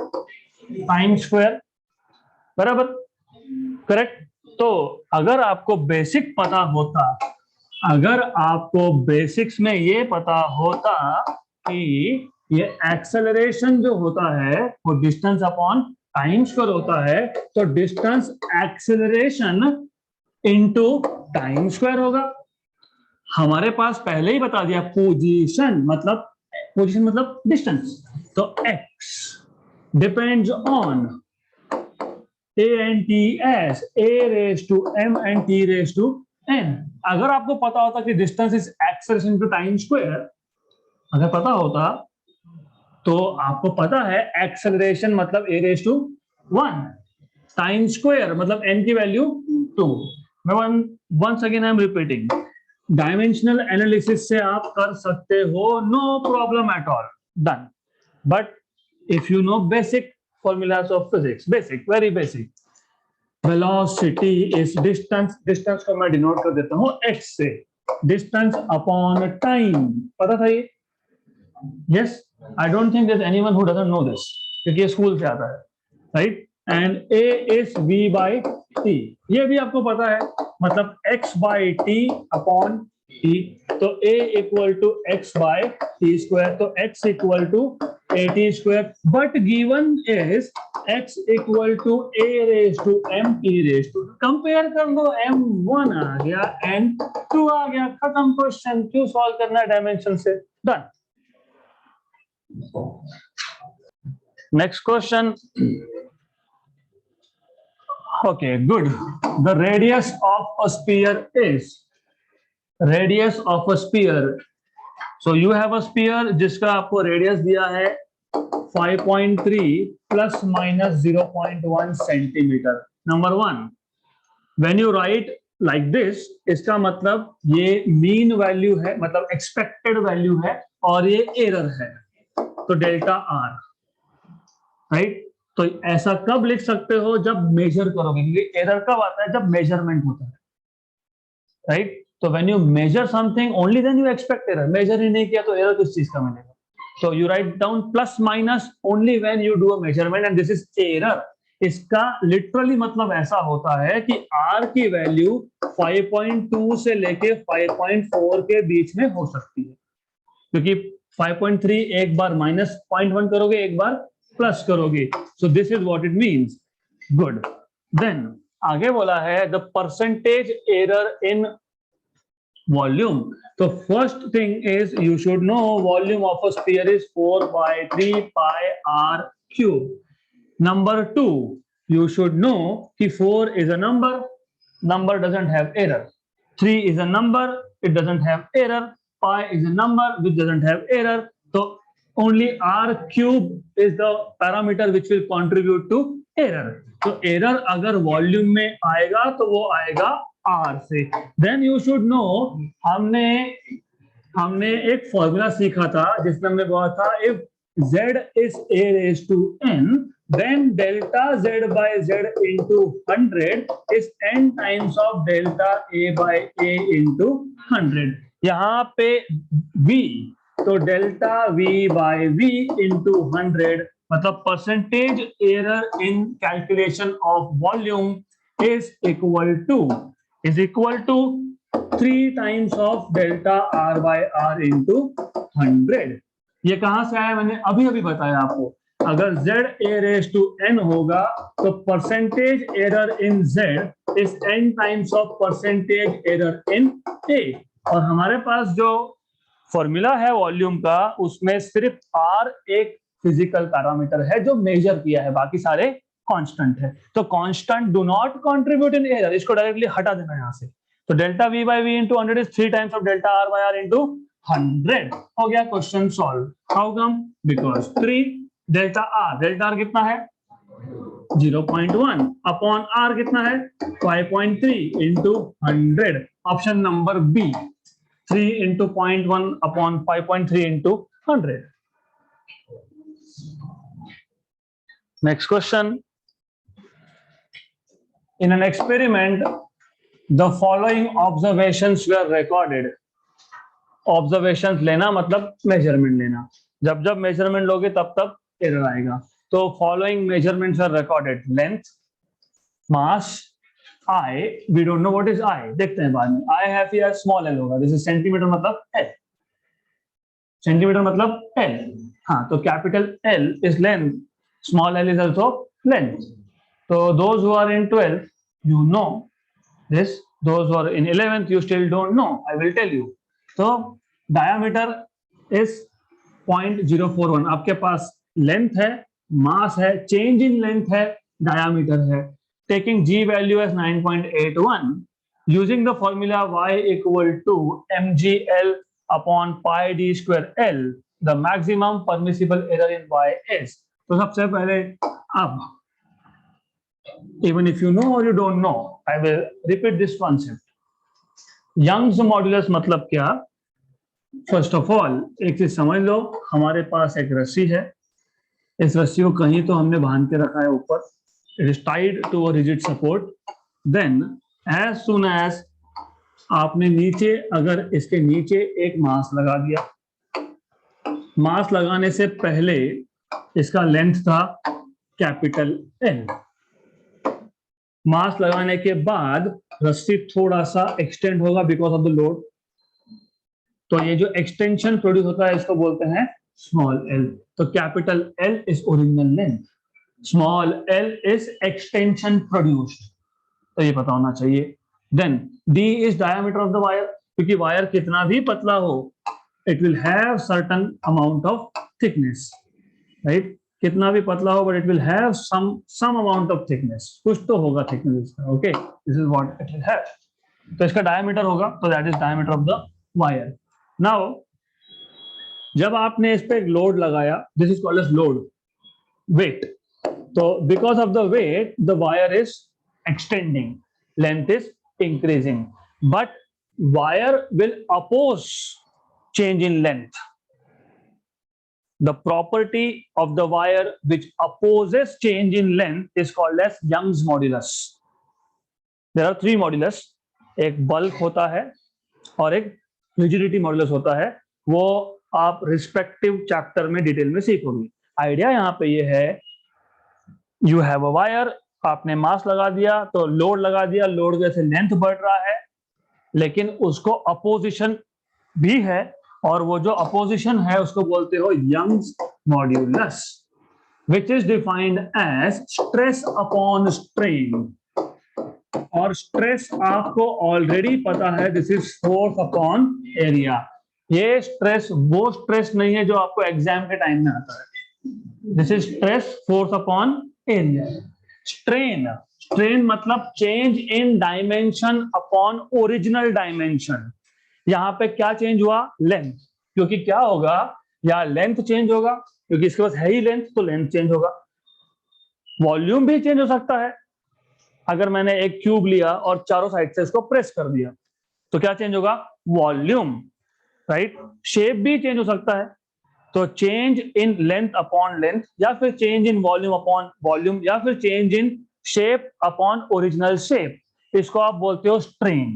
time square. बराबर? करेक्ट? तो अगर आपको बेसिक पता होता, अगर आपको बेसिक्स में ये पता होता कि ये एक्सेलरेशन जो होता है वो डिस्टेंस अपॉन टाइम स्क्वायर होता है, तो distance acceleration into time square होगा. हमारे पास पहले ही बता दिया पोजीशन मतलब डिस्टेंस, तो x depends on a and t as a raised to m and t raised to n। अगर आपको पता होता कि distance is acceleration to time square, अगर पता होता तो आपको पता है एक्सेलरेशन मतलब a raise to 1, time square मतलब n की वैल्यू 2। मैं once again I am repeating, dimensional analysis से आप कर सकते हो, no problem at all, done. But if you know basic formulas of physics, basic very basic, velocity is distance, distance को मैं डिनोट कर देता हूं x से, डिस्टेंस अपॉन टाइम, पता था ये? Yes, I don't think there is anyone who doesn't know this, क्योंकि ये स्कूल से आता है, right. And a is v by t, ये भी आपको पता है, मतलब x by t upon t, तो a equal to x by t square, तो x equal to a t square, but given is x equal to a raise to m t raise to, compare कर लो, m1 आ गया n2 आ गया, खत्म क्वेश्चन। क्यों सॉल्व करना है डायमेंशन से, done. Next question, okay, good, the radius of a sphere is, radius of a sphere, so you have a sphere जिसका आपको रेडियस दिया है 5.3 plus minus 0.1 centimetre. Number one, when you right like this, इसका मतलब ये मीन वैल्यू है, मतलब एक्सपेक्टेड वैल्यू है, और ये एरर है, तो डेल्टा आर, राइट। तो ऐसा कब लिख सकते हो, जब मेजर करोगे, क्योंकि एरर कब आता है, जब मेजरमेंट होता है, राइट। तो when you measure something only then you expect error, measure ही नहीं किया तो एरर किस चीज का मिलेगा। तो you write down plus minus only when you do a measurement and this is error. इसका लिटरली मतलब ऐसा होता है कि r की वैल्यू 5.2 से लेके 5.4 के बीच में हो सकती है, क्योंकि 5.3 एक बार माइनस 0.1 करोगे, एक बार प्लस करोगे, so this is what it means, good. Then आगे बोला है the percentage error in volume, तो first thing is you should know volume of a sphere is 4/3 pi r cube. Number two, you should know कि 4 is a number doesn't have error, 3 is a number, it doesn't have error, pi is a number which doesn't have error, so only r cube is the parameter which will contribute to error। तो error अगर वॉल्यूम में आएगा तो वो आएगा r से। then you should know, हमने एक फॉर्मूला सीखा था जिसमें हमने बोला था if z is a raised to n, then delta z by z into 100 is n times of delta a by a into 100। यहाँ पे v, तो delta v by v into 100, मतलब percentage error in calculation of volume is equal to 3 times of delta r by r into 100। ये कहां से आया, मैंने अभी अभी बताया आपको, अगर z a raised to n होगा तो percentage error in z is n times of percentage error in a, और हमारे पास जो फॉर्मूला है वॉल्यूम का उसमें सिर्फ r एक फिजिकल पैरामीटर है जो मेजर किया है, बाकी सारे कांस्टेंट है। तो constant do not contribute in error, इसको डायरेक्टली हटा देना यहां से। तो delta v by v into 100 is 3 times of delta r by r into 100। हो गया question solve. How come, because 3 delta r कितना है 0.1 अपॉन r कितना है 5.3 into 100, option number b, 3 into 0.1 upon 5.3 into 100। Next question, in an experiment the following observations were recorded। Observation लेना मतलब मेजरमेंट लेना, जब जब मेजरमेंट लोगे तब तब एरर आएगा। तो following measurements are recorded, length, mass, I, we don't know what is I, देखते हैं बाद में। I have here small L होगा, दिस इज सेंटीमीटर मतलब एल, सेंटीमीटर मतलब एल, हाँ, तो capital L is length, small L is also length. तो those who are in 12 you know this, those who are in 11th, you still don't know. I will tell you. So diameter is 0.041. आपके पास लेंथ है, मास है, चेंज इन लेंथ है, डायामीटर है. Taking G value as 9.81, using the formula y equal to mgl upon pi d square L, the maximum permissible error in y is. तो सबसे पहले अब, even if you know or you don't know, I will repeat this concept. Young's modulus मतलब क्या? फर्स्ट ऑफ ऑल एक चीज समझ लो, हमारे पास एक रस्सी है, इस रस्सी को कहीं तो हमने बांध के रखा है ऊपर, it is tied to a rigid support. Then as soon as आपने नीचे, अगर इसके नीचे एक मास लगा दिया, मास लगाने से पहले इसका लेंथ था कैपिटल एल, मास लगाने के बाद रस्सी थोड़ा सा एक्सटेंड होगा बिकॉज ऑफ द लोड, तो ये जो एक्सटेंशन प्रोड्यूस होता है इसको बोलते हैं स्मॉल एल. तो capital L is original length, small L is extension produced, तो ये पता होना चाहिए. Then d is diameter of the wire, क्योंकि वायर कितना भी पतला हो, it will have certain amount of thickness, right? कितना भी पतला हो, but it will have some amount of thickness, कुछ तो होगा थिकनेस इसका. Okay, this is what it will have. तो इसका डायमीटर होगा, तो that is diameter of the wire. Now जब आपने इस पे लोड लगाया, this is called as load, weight. तो because of the weight the wire is extending, length is increasing, but wire will oppose change in length. The property of the wire which opposes change in length is called as Young's modulus. There are three modulus, एक बल्क होता है और एक रिजिडिटी मॉड्यूलस होता है, वो आप रिस्पेक्टिव चैप्टर में डिटेल में सीखोगे. आइडिया यहाँ पे ये है, यू हैव अ वायर, आपने मास लगा दिया, तो लोड लगा दिया, लोड की वजह से लेंथ बढ़ रहा है, लेकिन उसको अपोजिशन भी है, और वो जो अपोजिशन है उसको बोलते हो Young's modulus, which is defined as stress upon strain. और स्ट्रेस आपको ऑलरेडी पता है, this is force upon area. ये स्ट्रेस वो स्ट्रेस नहीं है जो आपको एग्जाम के टाइम में आता है, this is stress force upon area. Strain मतलब change in dimension upon original dimension. यहां पे क्या चेंज हुआ? लेंथ. क्योंकि क्या होगा, या लेंथ चेंज होगा, क्योंकि इसके पास है ही लेंथ, तो लेंथ चेंज होगा. वॉल्यूम भी चेंज हो सकता है. अगर मैंने एक क्यूब लिया और चारों साइड से इसको प्रेस कर दिया, तो क्या चेंज होगा? Volume, right? शेप भी चेंज हो सकता है, तो change in length upon length, या फिर change in volume upon volume, या फिर change in shape upon original shape, इसको आप बोलते हो स्ट्रेन.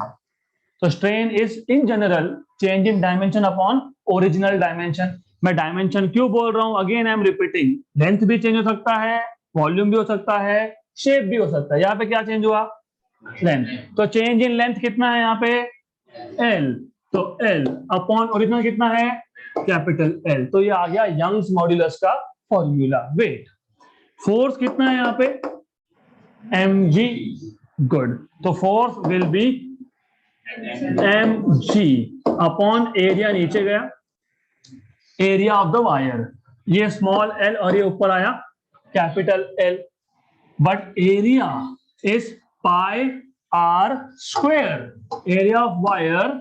तो strain is in general change in dimension upon original dimension. मैं डायमेंशन क्यों बोल रहा हूं? Again I am repeating, length भी चेंज हो सकता है, वॉल्यूम भी हो सकता है, शेप भी हो सकता है. यहाँ पे क्या चेंज हुआ? लेंथ. तो चेंज इन लेंथ कितना है यहाँ पे? एल. तो एल अपॉन ओरिजिनल कितना है? Capital L. तो ये आ गया यंग्स मॉड्यूलस का फॉर्मूला. वेट. फोर्स कितना है यहाँ पे? M g. गुड. तो force will be m g upon area, नीचे गया, एरिया ऑफ द वायर. ये स्मॉल एल और ये ऊपर आया capital L. But area is pi r square. Area of wire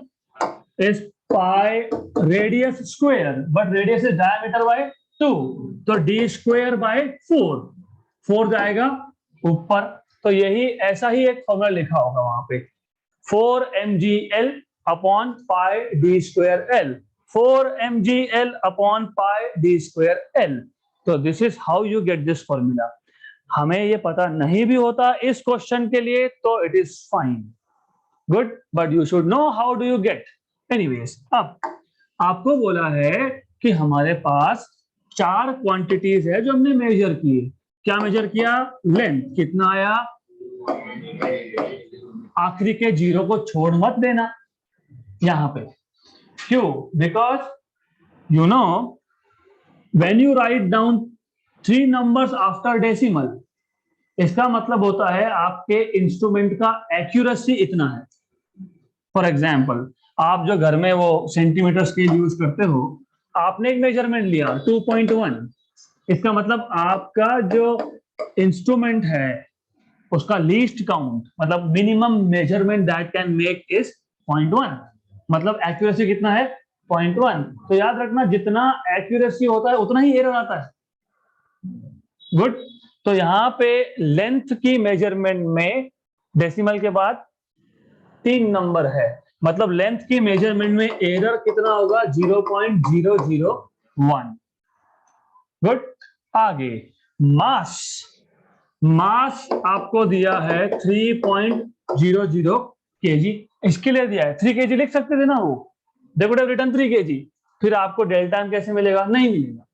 is pi radius square, but radius is diameter by 2. तो d square by 4. 4 जाएगा ऊपर. तो यही ऐसा ही एक फॉर्मूला लिखा होगा वहां पे, 4 mgl upon pi d square l. 4 mgl upon pi d square l. तो this is how you get this formula. हमें ये पता नहीं भी होता इस क्वेश्चन के लिए तो it is fine, good, but you should know how do you get. Anyways, अब आपको बोला है कि हमारे पास 4 क्वांटिटीज है जो हमने मेजर की. क्या मेजर किया? लेंथ. कितना आया? आखिरी के जीरो को छोड़ मत देना यहां पे. क्यों? Because you know when you write down 3 numbers after decimal, इसका मतलब होता है आपके इंस्ट्रूमेंट का एक्यूरेसी इतना है. फॉर एग्जाम्पल आप जो घर में वो सेंटीमीटर स्केल यूज करते हो, आपने एक मेजरमेंट लिया 2.1, इसका मतलब आपका जो इंस्ट्रूमेंट है उसका लीस्ट काउंट मतलब minimum measurement that can make is 0.1, मतलब एक्यूरेसी कितना है 0.1। तो याद रखना जितना एक्यूरेसी होता है उतना ही एरर आता है। गुड। तो यहाँ पे लेंथ की मेजरमेंट में डेसिमल के बाद 3 नंबर है, मतलब लेंथ की मेजरमेंट में एरर कितना होगा 0.001। गुड। आगे मास, मास आपको दिया है 3.00 kg, इसके लिए दिया है 3 kg लिख सकते थे ना, वो they would have written 3 kg, फिर आपको डेल्टा एम कैसे मिलेगा, नहीं मिलेगा।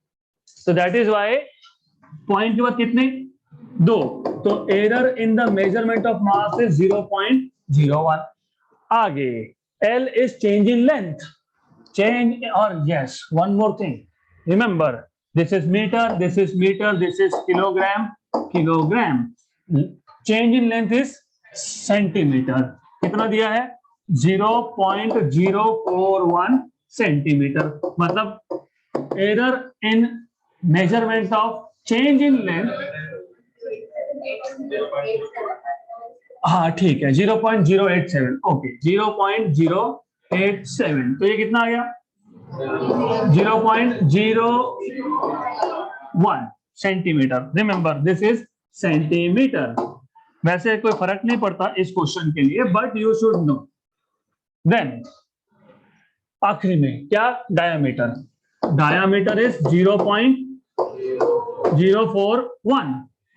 So that is why point के बाद कितने 2, तो error in the measurement of mass is 0.01। आगे L is change in length, change or yes, one more thing, remember this is meter, this is meter, this is kilogram, kilogram, change in length is centimeter, कितना दिया है 0.041 सेंटीमीटर, मतलब error in measurement of change in length, हाँ ठीक है 0.087, ओके 0.087, तो ये कितना आ गया 0.01 centimetre. Remember this is centimetre. वैसे कोई फर्क नहीं पड़ता इस क्वेश्चन के लिए, बट यू शुड नो। देन आखिरी में क्या डायामीटर, डायामीटर इज 0.041,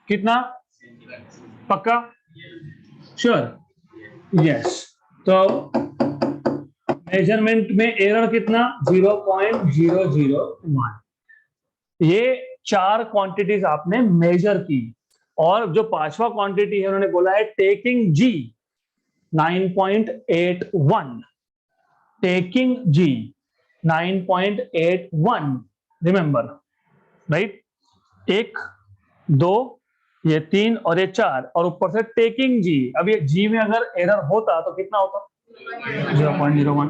कितना पक्का श्योर यस। तो मेजरमेंट में एरर कितना 0.001। ये 4 क्वांटिटीज आपने मेजर की, और जो 5वां क्वांटिटी है उन्होंने बोला है टेकिंग जी 9.81, टेकिंग जी 9.81, रिमेंबर राइट, 1 2 ये 3 और ये 4 और ऊपर से टेकिंग जी। अब ये जी में अगर एरर होता तो कितना होता 0.01,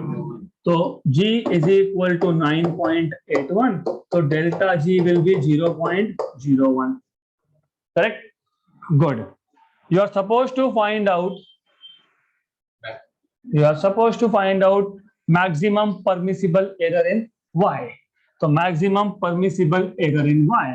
तो G is equal to 9.81, तो delta G will be 0.01, correct? Good. You are supposed to find out maximum permissible error in Y. तो maximum permissible error in Y,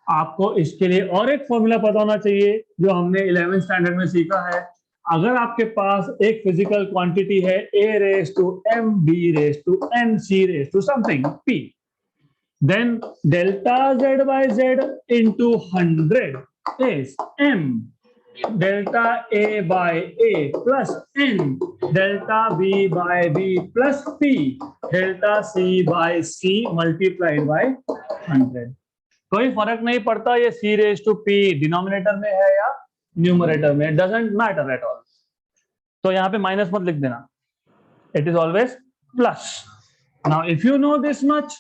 आपको इसके लिए और एक फॉर्मूला पता होना चाहिए जो हमने 11th स्टैंडर्ड में सीखा है। अगर आपके पास एक फिजिकल क्वांटिटी है a raised to m, b raised to n, c raised to something p, then delta z by z into 100 is m, delta a by a plus n, delta b by b plus p, delta c by c multiplied by 100। कोई फर्क नहीं पड़ता ये c raised to p denominator में है या न्यूमरेटर में, डजंट मैटर एट ऑल। तो यहाँ पे माइनस मत लिख देना, it is always plus. Now if you know this much,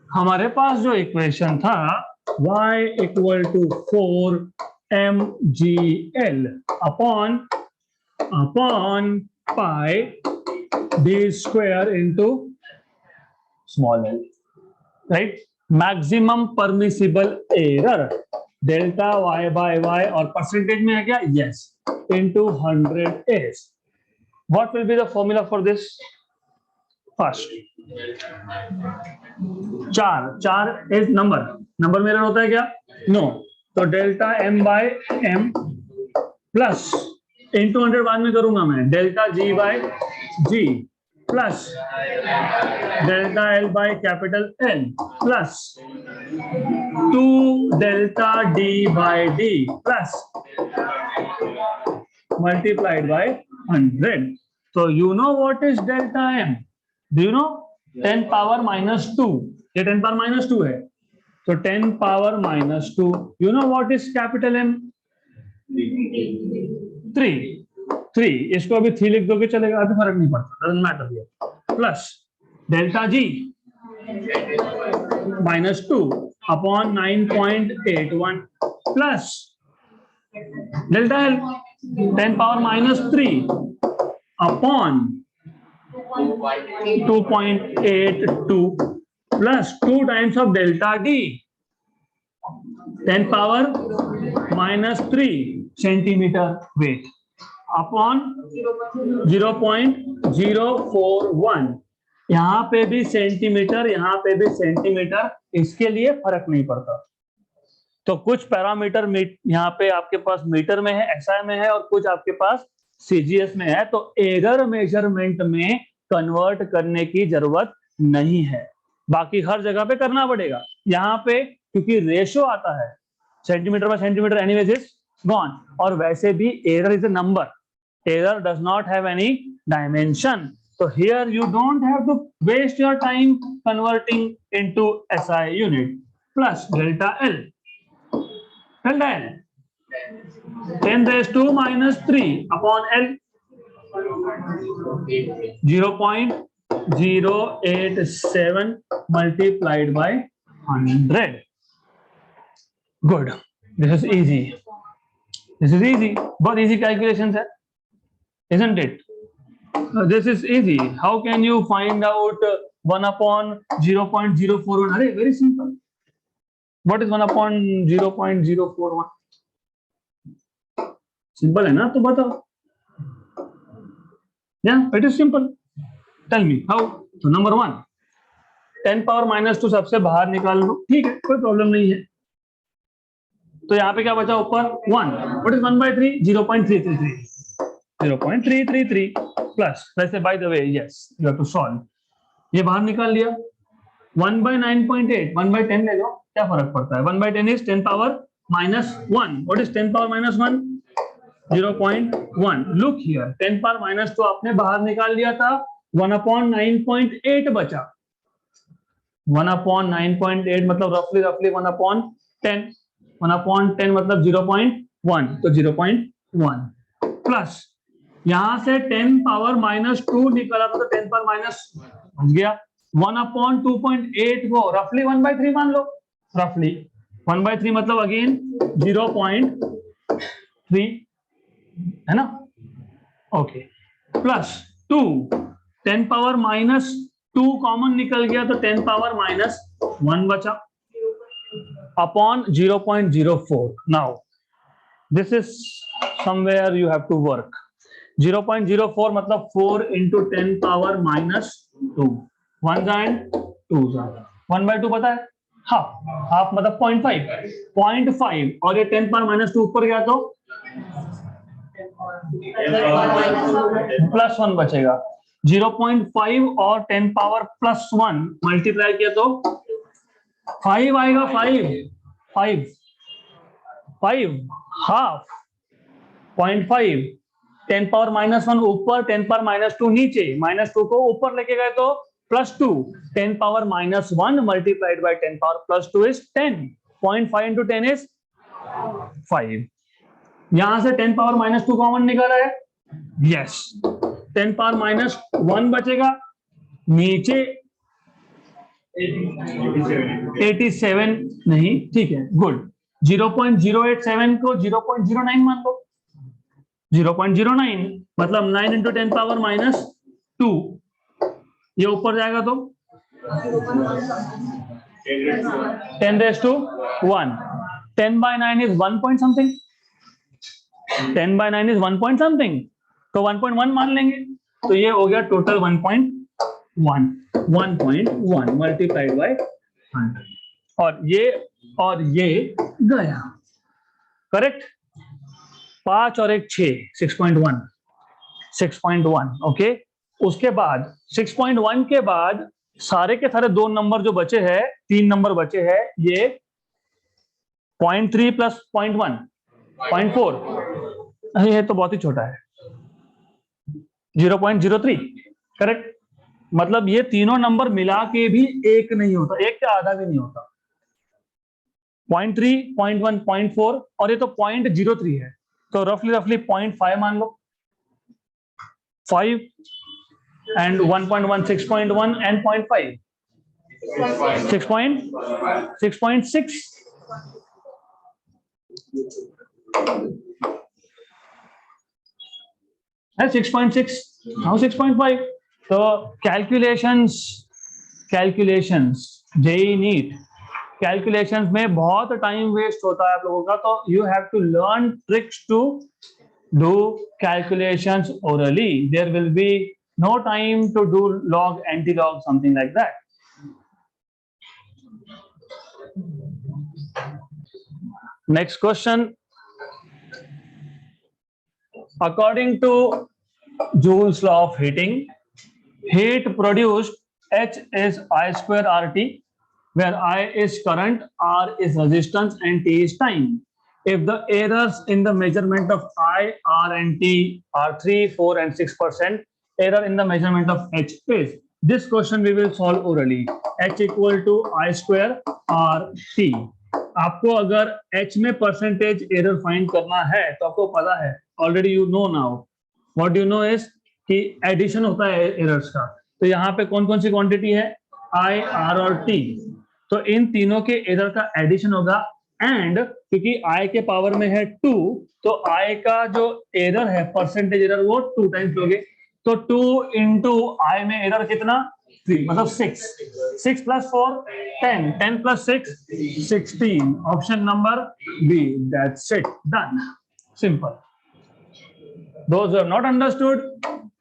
हमारे पास जो इक्वेशन था y equal to 4mgl upon pi d square into small l, right. Maximum permissible error delta y by y और परसेंटेज में है क्या yes into 100 is, what will be the formula for this? First 4 is number में error होता है क्या no, तो delta m by m plus into 100 बाद में करूंगा मैं, delta g by g plus delta l by capital L plus 2 delta d by d plus multiplied by 100. So you know what is delta m? Do you know 10 power minus 2? ये 10 power minus 2 है, तो 10 power minus 2. You know what is capital M? 3. इसको अभी 3 लिख दोगे चलेगा, अभी फर्क नहीं पड़ता, doesn't matter here. Plus delta G minus 2 upon 9.81 plus delta L 10 power minus 3 upon 2.82 plus 2 times of delta D, 10 power minus 3 centimeter weight upon 0.041. यहाँ पे भी सेंटीमीटर, यहाँ पे भी सेंटीमीटर, इसके लिए फर्क नहीं पड़ता। तो कुछ पैरामीटर यहाँ पे आपके पास मीटर में है, एसआई में है, और कुछ आपके पास सीजीएस में है, तो एरर मेजरमेंट में कन्वर्ट करने की जरूरत नहीं है। बाकी हर जगह पे करना पड़ेगा। यहाँ पे क्योंकि रेशो आता है centimetre bye centimetre, anyways is gone. और वैसे भी error is a number, error does not have any dimension, so here you don't have to waste your time converting into SI unit. Plus delta L, 10 raised to minus 3 upon L, 0.087 multiplied by 100. Good, this is easy, बहुत easy calculations है, isn't it? This is easy. How can you find out 1 upon 0.041? Arey, very simple. What is 1 upon 0.041? Simple है ना? तो बताओ. Yeah, it is simple. Tell me how. So number 1, 10 power minus 2 सबसे बाहर निकाल लो, ठीक है, कोई प्रॉब्लम नहीं है। तो यहाँ पे क्या बचा ऊपर? 1. What is 1 by 3? 0.333. 0.333 plus, वैसे by the way, yes, you have to solve. ये बाहर निकाल लिया। 1 by 9.8, 1 by 10 ले लो, क्या फर्क पड़ता है? 1 by 10 is 10 power minus 1. What is 10 power minus 1? 0.1. Look here, 10 power minus 2 आपने बाहर निकाल लिया था, 1 upon 9.8 बचा। 1 upon 9.8 मतलब roughly 1 upon 10. 1 upon 10 मतलब 0.1, तो 0.1 प्लस यहां से 10 पावर माइनस 2 निकला था, तो 10 पावर माइनस गया। 1 अपॉन 2.8 को रफली 1/3 मान लो, रफली 1/3 मतलब अगेन 0.3 है ना, okay, plus 2, 10 power minus 2 common निकल गया, तो 10 पावर माइनस 1 बचा upon 0.04. Now this is somewhere you have to work. 0.04 मतलब 4 into 10 power minus 2, 1 and 2 1/2 पता है, हाफ मतलब 0.5 और ये 10 पावर माइनस 2 ऊपर गया तो प्लस 1 बचेगा। 0.5 और 10 पावर प्लस 1 मल्टीप्लाई किया तो 5 आएगा। 5 हाफ 0.5, 10 पावर माइनस 1 ऊपर, 10 पावर माइनस 2 नीचे, माइनस 2 को ऊपर लेके गए तो plus 2, 10 power minus 1 multiplied by 10 power plus 2 is 10, 0.5 into 10 is 5। यहां से 10 पावर माइनस 2 कॉमन निकाला है, यस, 10 पावर माइनस 1 बचेगा, नीचे 87 नहीं, ठीक है, गुड। 0.087 को 0.09 मान लो, 0.09 मतलब 9 into 10 पावर माइनस 2, ये ऊपर जाएगा तो 10 raised to 1, 10 by 9 is 1 point something, 10 by 9 is 1 point something, तो 1.1 मान लेंगे, तो ये हो गया टोटल 1.1 मल्टीप्लाइड बाय 100, और ये गया, करेक्ट। 5 और 1 6, 6.1, ओके। उसके बाद 6.1 के बाद सारे के सारे 2 नंबर जो बचे हैं, 3 नंबर बचे हैं, ये 0.3 प्लस 0.1, 0.4, ये तो बहुत ही छोटा है, 0.03, करेक्ट। मतलब ये तीनों नंबर मिला के भी एक नहीं होता, एक का आधा भी नहीं होता। 0.3, 0.1, 0.4 और ये तो 0.03 है, तो रफली 0.5 मान लो, 5 and 1.1, 6.1 and 0.5, 6.6 है, 6.6, now 6.5, तो कैलकुलेशंस जेई नीट कैलकुलेशंस में बहुत टाइम वेस्ट होता है आप लोगों का, तो you have to learn tricks to do calculations orally. There will be no time to do log, anti-log, something like that. Next question. According to Joule's law of heating, heat produced H is I square RT, where I is current, R is resistance, and T is time. If the errors in the measurement of I, R, and T are 3, 4, and 6%, error in the measurement of H is. This question we will solve orally. H equal to I square R T. आपको अगर H में परसेंटेज एरर फाइंड करना है तो आपको पता है, already you know now. What you know is कि एडिशन होता है एरर्स का. तो यहाँ पे कौन कौन सी क्वांटिटी है, I, R और T. तो इन तीनों के एरर का एडिशन होगा. एंड क्योंकि I के पावर में है 2, तो I का जो एरर है परसेंटेज एरर वो 2 टाइम्स लोगे. तो 2 इंटू I में एरर कितना, 3, मतलब 6. 6 plus 4 10, 10 plus 6 16. Option number b. That's it, done, simple. Those who have not understood,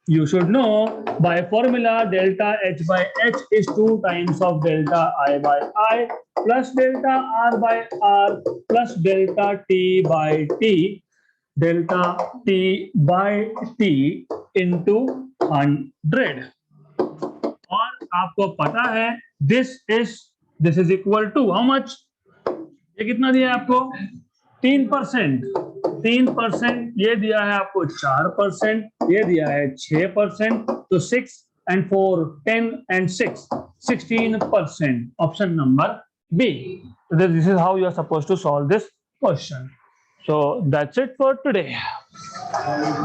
you should know by formula delta H by H is 2 times of delta I by I plus delta R by R plus delta T by T, delta T by T into 100. और आपको पता है this is equal to how much? ये कितना दिया है आपको, 3%. 3% ये दिया है आपको 4%, ये दिया है 6%. तो 6 and 4 10 and 6 16%. Option number B. This is how you are supposed to solve this question. So that's it for today.